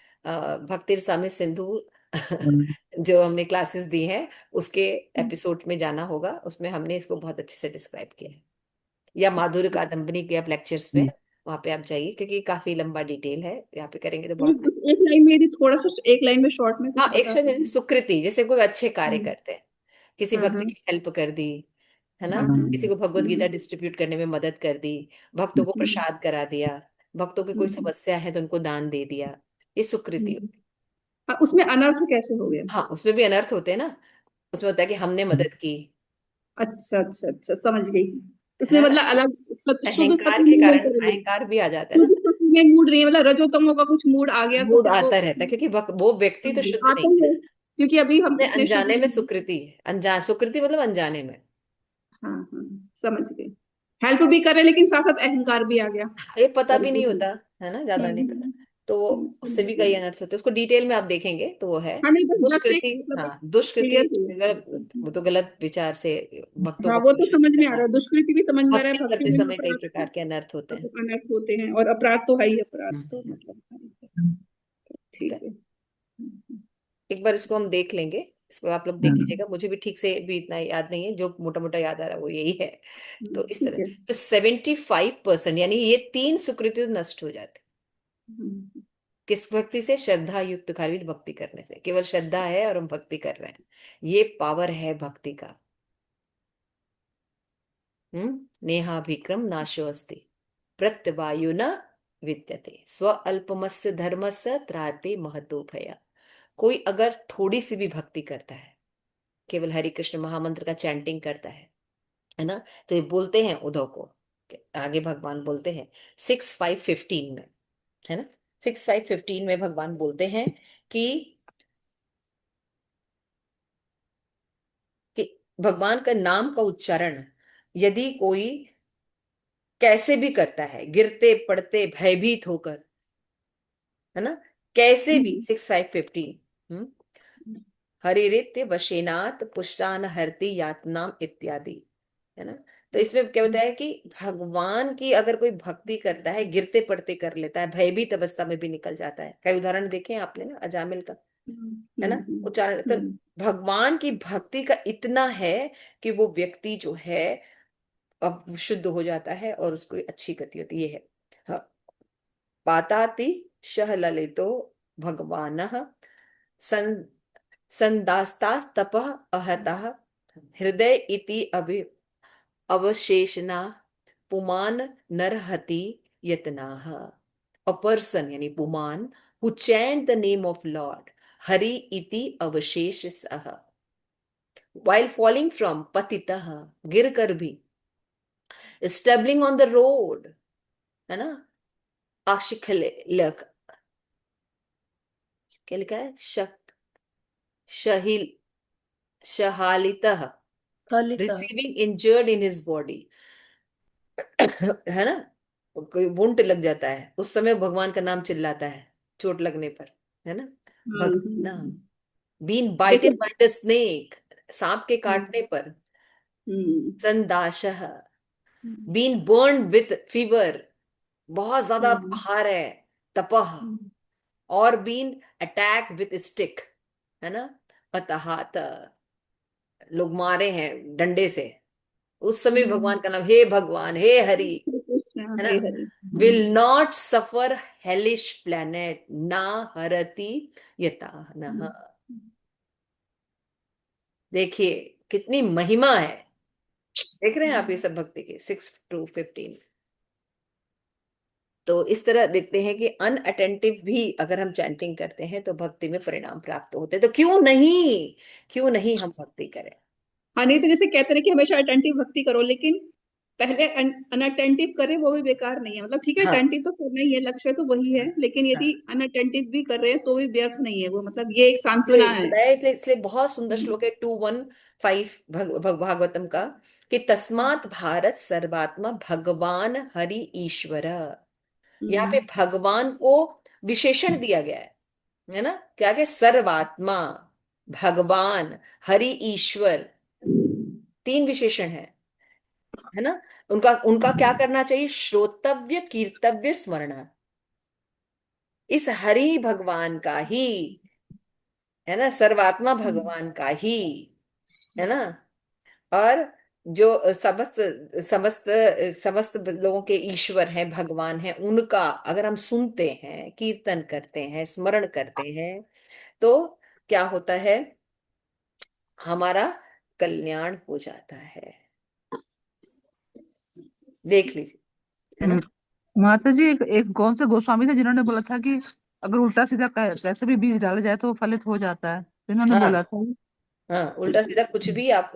भक्ति रसामृत सिंधु जो हमने क्लासेस दी हैं उसके एपिसोड में जाना होगा। उसमें हमने इसको बहुत अच्छे से डिस्क्राइब किया है। या माधुर्य अच्छा, कादम्बरी के आप लेक्चर्स में वहां पे आप जाइए, क्योंकि काफी लंबा डिटेल है, यहाँ पे करेंगे तो बहुत। एक बस एक लाइन में, यदि थोड़ा सा एक लाइन में शॉर्ट में हाँ, कुछ एक बता शब्द जैसे सकें। सुकृति, जैसे कोई अच्छे कार्य हम्म, करते हैं, किसी हाँ भक्त हाँ की हेल्प कर दी, है ना, हाँ हाँ, किसी को भगवत गीता हम्म, डिस्ट्रीब्यूट करने में मदद कर दी, भक्तों को हम्म, प्रसाद करा दिया, भक्तों की कोई हम्म, समस्या है तो उनको दान दे दिया, ये सुकृति हम्म। होती हाँ, उसमें अनर्थ कैसे हो गया? है। हाँ, उसमें भी अनर्थ होते हैं ना। उसमें होता है कि हमने मदद की, अच्छा अच्छा अच्छा, समझ गई। उसमें है ना। मतलब अलग शुद्ध अहंकार सत्व के में नहीं कारण करेंगे। अहंकार भी आ जाता है ना। शुद्ध सत्व में मूड नहीं है, मतलब रजोतमो का कुछ मूड आ गया तो मूड फिर वो आता रहता है, क्योंकि वो व्यक्ति तो शुद्ध नहीं आता ही है। है, क्योंकि अभी हम उसने इतने शुद्ध अनजाने में नहीं हैं। सुकृति है, अनजान सुकृति मतलब अनजाने में। हाँ हाँ, समझ गए। हेल्प भी करे लेकिन साथ साथ अहंकार भी आ गया। ये पता भी करके नहीं ही। होता, है ना, ज्यादा नहीं पता। तो समझ उससे भी कई गई। अनर्थ होते हैं, उसको डिटेल में आप देखेंगे तो वो है हाँ नहीं, बस जस्ट एक दुष्कृति। मतलब एक हाँ, दुष्कृति क्लियर हुआ वो तो गलत विचार से भक्तों हाँ, को वो तो परेशान समझ में आ रहा करना। है, दुष्कृति भी समझ में आ रहा है, भक्ति भक्ति करते में समय कई अपराध प्रकार के अनर्थ होते हैं। तो अनर्थ होते हैं, और अपराध तो है ही, अपराध तो हम्म, मतलब ठीक ठीक है। है। एक बार इसको हम देख लेंगे, इसको आप लोग देख लीजिएगा, मुझे भी ठीक से भी इतना याद नहीं है, जो मोटा मोटा याद आ रहा है वो यही है। तो इस तरह, ठीक है। तो 75% यानी ये तीन सुकृति तो नष्ट हो जाते हैं। हम्म, किस भक्ति से? श्रद्धा युक्त खाली भक्ति करने से। केवल श्रद्धा है और हम भक्ति कर रहे हैं, ये पावर है भक्ति का। नेहाभिक्रम नाशो अस्ति, प्रत्यवायु न विद्यते, स्व अल्पमस्य धर्मस्य त्राते महतो भया। कोई अगर थोड़ी सी भी भक्ति करता है, केवल हरि कृष्ण महामंत्र का चैंटिंग करता है ना, तो ये बोलते हैं उद्धव को, आगे भगवान बोलते हैं 6:5:15 में, है ना, 6:5:15 में भगवान बोलते हैं कि कि भगवान का नाम का उच्चारण यदि कोई कैसे भी करता है, गिरते पड़ते भयभीत होकर, है ना, कैसे भी, 6:5:15, हरिरित्य वशेनात् पुष्टान हरति यातनाम इत्यादि, है ना। तो इसमें क्या होता है कि भगवान की अगर कोई भक्ति करता है, गिरते पड़ते कर लेता है, भयभीत अवस्था में भी निकल जाता है। कई उदाहरण देखे हैं आपने ना, अजामिल का, है ना, उच्चारण तो भगवान की भक्ति का इतना है कि वो व्यक्ति जो है अब शुद्ध हो जाता है और उसको अच्छी गति होती है। हाँ, पाताति शह ललितो भगवान सन संदास्तास्तपः अहतः हृदय इति अवशेषणा पुमान नरहति यतनाः। A person यानी पुमान who chant the name of Lord Hari iti avasheshasah while falling from patitah, गिर कर भी, stumbling on the road, है ना, आशिखलक, क्या लिखा है, शहिल शहालितः, फलितः। receiving injured in his body, है ना, कोई वुंड लग जाता है उस समय भगवान का नाम चिल्लाता है, चोट लगने पर, है ना, भगवान बीन जैसे बाइटेड बाय द स्नेक, सांप के काटने पर, हम्म, संदाशह, हम्म, बीन बर्न विथ फीवर, बहुत ज्यादा हम्म, बुखार है, तपह, हम्म, और बीन अटैक विथ स्टिक, है ना, अतहात, लोग मारे हैं डंडे से, उस समय हम्म, भगवान का नाम, हे भगवान हे हरि, श्री कृष्ण है ना, हरे हरे। Will not suffer hellish planet ना हरति यता न। देखिए कितनी महिमा है, देख रहे हैं आप ये सब भक्ति के 6-15। तो इस तरह देखते हैं कि अनअटेंटिव भी अगर हम चैंटिंग करते हैं तो भक्ति में परिणाम प्राप्त होते हैं। तो क्यों नहीं हम भक्ति करें। हाँ नहीं, तो जैसे कहते हैं कि हमेशा अटेंटिव भक्ति करो, लेकिन पहले अनअटेंटिव करे वो भी बेकार नहीं है, मतलब ठीक है हाँ अटेंटिव तो करना ही है, लक्ष्य तो वही है, लेकिन यदि हाँ, अनअटेंटिव भी कर रहे हैं तो भी व्यर्थ नहीं है वो, मतलब ये एक तो सांत्वना है। बताया, इसलिए इसलिए बहुत सुंदर हम्म, श्लोक है 215 भागवतम का, कि तस्मात् भारत सर्वात्मा भगवान हरि ईश्वर। यहाँ पे हम्म, भगवान को विशेषण दिया गया है ना, क्या क्या, सर्वात्मा, भगवान, हरि, ईश्वर, तीन विशेषण है ना। उनका उनका क्या करना चाहिए, श्रोतव्य कीर्तव्य स्मरण, इस हरि भगवान का ही, है ना, सर्वात्मा भगवान का ही, है ना। और जो समस्त समस्त समस्त लोगों के ईश्वर हैं, भगवान हैं, उनका अगर हम सुनते हैं, कीर्तन करते हैं, स्मरण करते हैं, तो क्या होता है, हमारा कल्याण हो जाता है। देख लीजिए, है ना। हम्म, माता जी, एक कौन से गोस्वामी थे जिन्होंने बोला था कि अगर उल्टा सीधा कैसे भी बीज डाला जाए तो वो फलित हो जाता है, तो इन्होंने बोला हाँ था हाँ, उल्टा सीधा कुछ भी आप,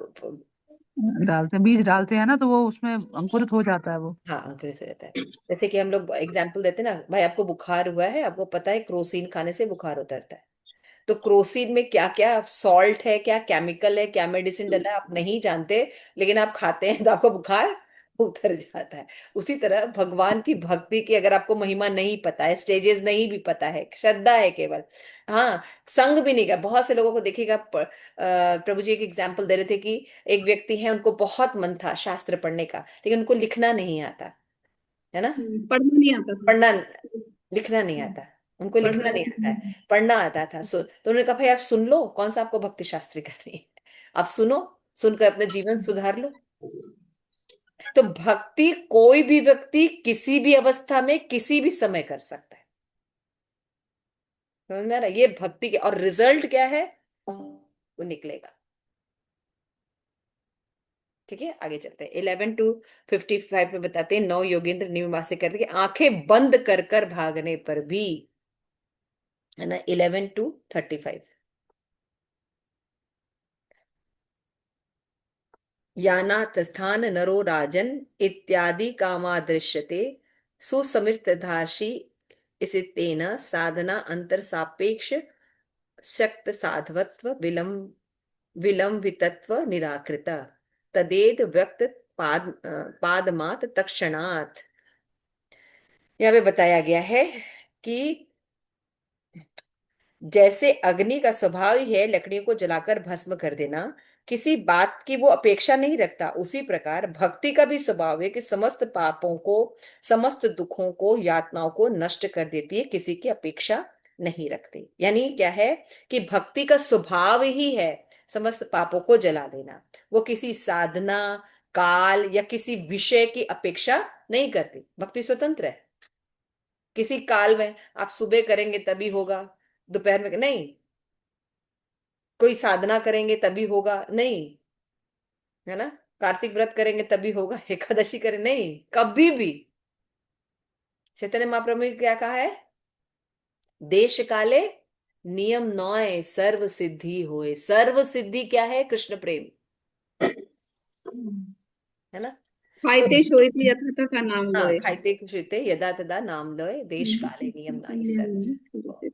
डालते हैं, बीज डालते हैं ना तो वो उसमें अंकुरित हो जाता है वो। हाँ अंकुरित हो जाता है। जैसे कि हम लोग एग्जाम्पल देते हैं ना, भाई आपको बुखार हुआ है, आपको पता है क्रोसिन खाने से बुखार उतरता है, तो क्रोसिन में क्या क्या सॉल्ट है, क्या केमिकल है, क्या मेडिसिन डला है, आप नहीं जानते, लेकिन आप खाते हैं तो आपको बुखार उतर जाता है। उसी तरह भगवान की भक्ति की अगर आपको महिमा नहीं पता है, स्टेजेस नहीं भी पता है, श्रद्धा है केवल, हाँ, संग भी नहीं का, बहुत से लोगों को देखिएगा, प्रभु जी एक एग्जाम्पल दे रहे थे कि एक व्यक्ति है, उनको बहुत मन था शास्त्र पढ़ने का, लेकिन उनको लिखना नहीं आता, है ना, पढ़ना नहीं आता था। पढ़ना, लिखना नहीं आता, उनको पढ़ना लिखना नहीं आता है, लिखना। पढ़ना आता था। तो उन्होंने कहा भाई आप सुन लो, कौन सा आपको भक्ति शास्त्री करनी है, आप सुनो, सुनकर अपना जीवन सुधार लो। तो भक्ति कोई भी व्यक्ति किसी भी अवस्था में किसी भी समय कर सकता है, समझ में आ रहा है? ये भक्ति के, और रिजल्ट क्या है वो निकलेगा। ठीक है, आगे चलते हैं, 11 to 55 में बताते हैं, 9 योगेंद्र निवास से करते कि आंखें बंद कर कर भागने पर भी, है ना, 11 to 35, यानाथ स्थान नरो राजन इत्यादि कामादृश्यते सुसमृतधार्षि इसे तेन साधना अंतर सापेक्ष शक्त साधवत्व विलंबितत्व निराकृत तदेद व्यक्त पादमात तक्षणात्। यहाँ पे बताया गया है कि जैसे अग्नि का स्वभाव ही है लकड़ियों को जलाकर भस्म कर देना, किसी बात की वो अपेक्षा नहीं रखता, उसी प्रकार भक्ति का भी स्वभाव है कि समस्त पापों को, समस्त दुखों को, यातनाओं को नष्ट कर देती है, किसी की अपेक्षा नहीं रखती। यानी क्या है, कि भक्ति का स्वभाव ही है समस्त पापों को जला देना, वो किसी साधना, काल या किसी विषय की अपेक्षा नहीं करती, भक्ति स्वतंत्र है। किसी काल में आप सुबह करेंगे तभी होगा, दोपहर में नहीं, कोई साधना करेंगे तभी होगा नहीं, है ना, कार्तिक व्रत करेंगे तभी होगा, एकादशी करें नहीं, कभी भी। चैतन्य महाप्रभु ने क्या कहा है, देश काले नियम नॉय सर्व सिद्धि होए। सर्व सिद्धि क्या है, कृष्ण प्रेम, है ना। तो खाइते सोइते यथा तथा नाम हाँ, लोए। खाइते खुशते यदा तदा नाम लोए, देश काले नियम नाई सर्व सिद्धि होए।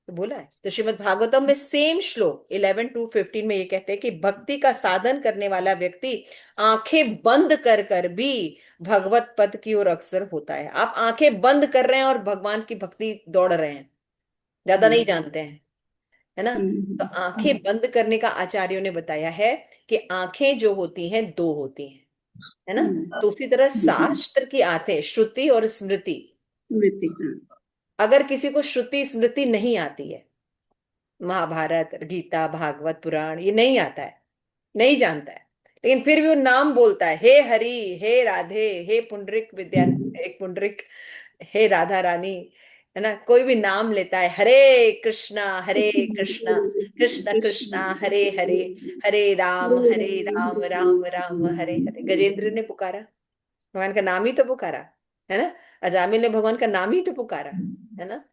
तो बोला है, तो श्रीमद् भागवतम में सेम श्लोक 11 to 15 में ये कहते हैं कि भक्ति का साधन करने वाला व्यक्ति आंखें बंद कर कर भी भगवत पद की ओर अग्रसर होता है। आप आंखें बंद कर रहे हैं और भगवान की भक्ति दौड़ रहे हैं, ज्यादा नहीं जानते हैं, है ना। तो आंखें बंद करने का आचार्यों ने बताया है कि आंखें जो होती हैं दो होती हैं, है ना। तो उसी तरह शास्त्र की आते श्रुति और स्मृति। मृत्यु, हाँ। अगर किसी को श्रुति स्मृति नहीं आती है, महाभारत, गीता, भागवत, पुराण ये नहीं आता है, नहीं जानता है, लेकिन फिर भी वो नाम बोलता है, हे हरि, हे राधे, हे पुंडरिक विद्या, एक पुंडरिक, हे राधा रानी, है ना, कोई भी नाम लेता है, हरे कृष्णा कृष्ण कृष्णा हरे हरे, हरे राम राम राम हरे हरे। गजेंद्र ने पुकारा, भगवान का नाम ही तो पुकारा, है ना। अजामिल ने भगवान का नाम ही तो पुकारा, है ना।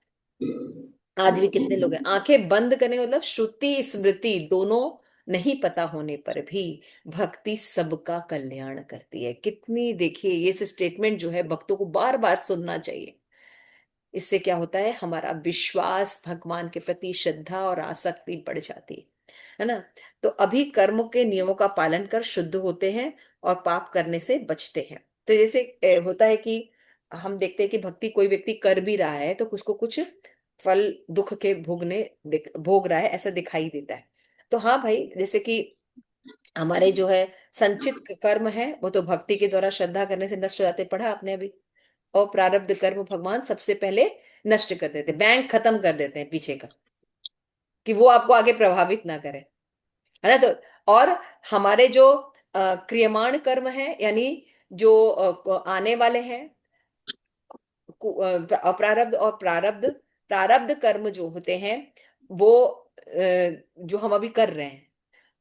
आज भी कितने लोग हैं आंखें बंद करने का मतलब श्रुति स्मृति दोनों नहीं पता होने पर भी भक्ति सबका कल्याण करती है। कितनी, देखिए ये स्टेटमेंट जो है भक्तों को बार बार सुनना चाहिए। इससे क्या होता है, हमारा विश्वास, भगवान के प्रति श्रद्धा और आसक्ति बढ़ जाती है ना। तो अभी कर्म के नियमों का पालन कर शुद्ध होते हैं और पाप करने से बचते हैं। तो जैसे होता है कि हम देखते हैं कि भक्ति कोई व्यक्ति कर भी रहा है तो उसको कुछ फल दुख के भोग रहा है ऐसा दिखाई देता है। तो हाँ भाई, जैसे कि हमारे जो है संचित कर्म है वो तो भक्ति के द्वारा श्रद्धा करने से नष्ट हो जाते, पढ़ा आपने अभी। और प्रारब्ध कर्म भगवान सबसे पहले नष्ट कर देते, बैंक खत्म कर देते हैं पीछे का, कि वो आपको आगे प्रभावित ना करे, है ना। तो और हमारे जो क्रियमाण कर्म है, यानी जो आने वाले हैं, अप्रारब्ध और प्रारब्ध, प्रारब्ध कर्म जो होते हैं वो जो हम अभी कर रहे हैं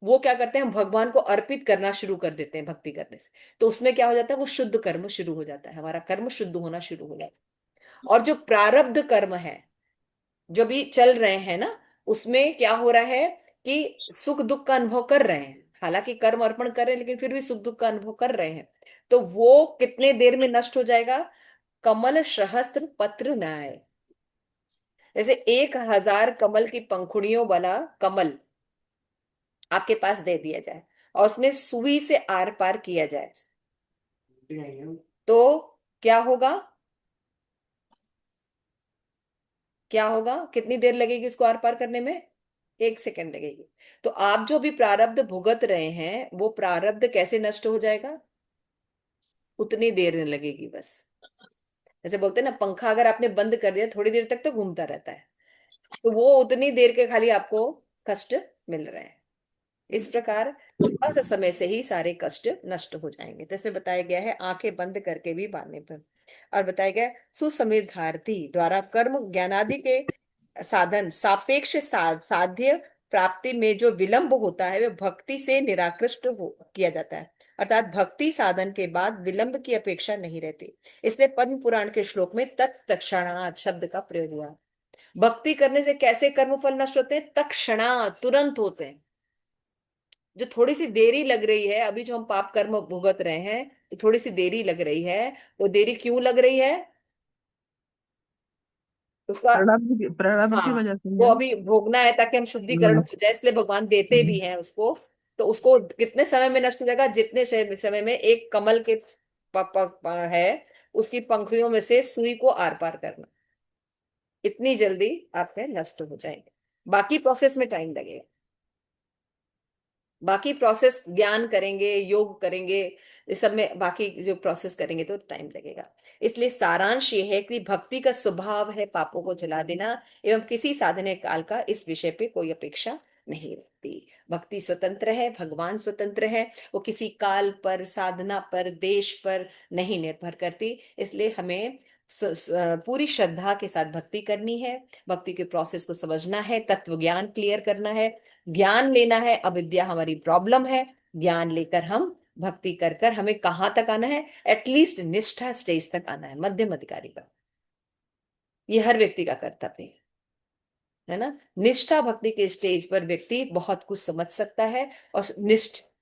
वो क्या करते हैं, हम भगवान को अर्पित करना शुरू कर देते हैं भक्ति करने से। तो उसमें क्या हो जाता है, वो शुद्ध कर्म शुरू हो जाता है, हमारा कर्म शुद्ध होना शुरू हो जाता है। और जो प्रारब्ध कर्म है जो भी चल रहे हैं ना, उसमें क्या हो रहा है कि सुख दुख का अनुभव कर रहे हैं, हालांकि कर्म अर्पण कर रहे हैं लेकिन फिर भी सुख दुख का अनुभव कर रहे हैं। तो वो कितने देर में नष्ट हो जाएगा, कमल सहस्त्र पत्र न्याय। जैसे 1,000 कमल की पंखुड़ियों वाला कमल आपके पास दे दिया जाए और उसमें सुई से आर पार किया जाए तो क्या होगा, क्या होगा, कितनी देर लगेगी इसको आर पार करने में, 1 सेकंड लगेगी। तो आप जो भी प्रारब्ध भुगत रहे हैं वो प्रारब्ध कैसे नष्ट हो जाएगा, उतनी देर लगेगी बस। जैसे बोलते हैं ना, पंखा अगर आपने बंद कर दिया थोड़ी देर तक तो घूमता रहता है, तो वो उतनी देर के खाली आपको कष्ट मिल रहे हैं। इस प्रकार थोड़ा सा समय से ही सारे कष्ट नष्ट हो जाएंगे। तो इसमें बताया गया है आंखें बंद करके भी बांधने पर। और बताया गया है, सुसमझदारती द्वारा कर्म ज्ञानादि के साधन सापेक्ष साध्य प्राप्ति में जो विलंब होता है वह भक्ति से निराकृष्ट हो किया जाता है। अर्थात भक्ति साधन के बाद विलंब की अपेक्षा नहीं रहती। इसलिए पद्म पुराण के श्लोक में तत्क्षणात् शब्द का प्रयोग हुआ। भक्ति करने से कैसे कर्मफल नष्ट होते हैं, तत्क्षणात्, तुरंत होते हैं। जो थोड़ी सी देरी लग रही है, अभी जो हम पाप कर्म भुगत रहे हैं तो थोड़ी सी देरी लग रही है, वो देरी क्यों लग रही है, उसका, प्रारब्ध की हाँ, वजह से ही वो है ना। अभी भोगना है ताकि हम शुद्धिकरण हम्म, हो जाए, इसलिए भगवान देते भी हैं उसको। तो उसको कितने समय में नष्ट हो जाएगा, जितने समय में एक कमल के है उसकी पंखुड़ियों में से सुई को आर पार करना, इतनी जल्दी आपके नष्ट हो जाएंगे। बाकी प्रोसेस में टाइम लगेगा, बाकी प्रोसेस ज्ञान करेंगे, योग करेंगे, इस सब में बाकी जो प्रोसेस करेंगे तो टाइम लगेगा। इसलिए सारांश ये है कि भक्ति का स्वभाव है पापों को जला देना, एवं किसी साधने काल का इस विषय पे कोई अपेक्षा नहीं रखती। भक्ति स्वतंत्र है, भगवान स्वतंत्र है, वो किसी काल पर, साधना पर, देश पर नहीं निर्भर करती। इसलिए हमें पूरी श्रद्धा के साथ भक्ति करनी है, भक्ति के प्रोसेस को समझना है, तत्व ज्ञान क्लियर करना है, ज्ञान लेना है। अविद्या हमारी प्रॉब्लम है, ज्ञान लेकर हम भक्ति कर कर हमें कहाँ तक आना है, एटलीस्ट निष्ठा स्टेज तक आना है, मध्यम अधिकारी पर। ये हर व्यक्ति का कर्तव्य है ना। निष्ठा भक्ति के स्टेज पर व्यक्ति बहुत कुछ समझ सकता है, और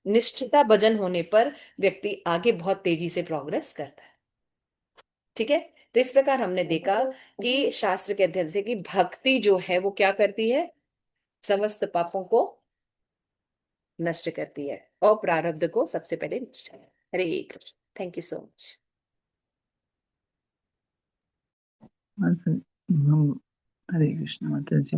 निष्ठता भजन होने पर व्यक्ति आगे बहुत तेजी से प्रोग्रेस करता है। ठीक है। तो इस प्रकार हमने देखा कि शास्त्र के अध्ययन से कि भक्ति जो है वो क्या करती है, समस्त पापों को नष्ट करती है और प्रारब्ध को सबसे पहले नष्ट है। हरे Krishna, thank you so much. अच्छा, हम हरे कृष्ण माता जी।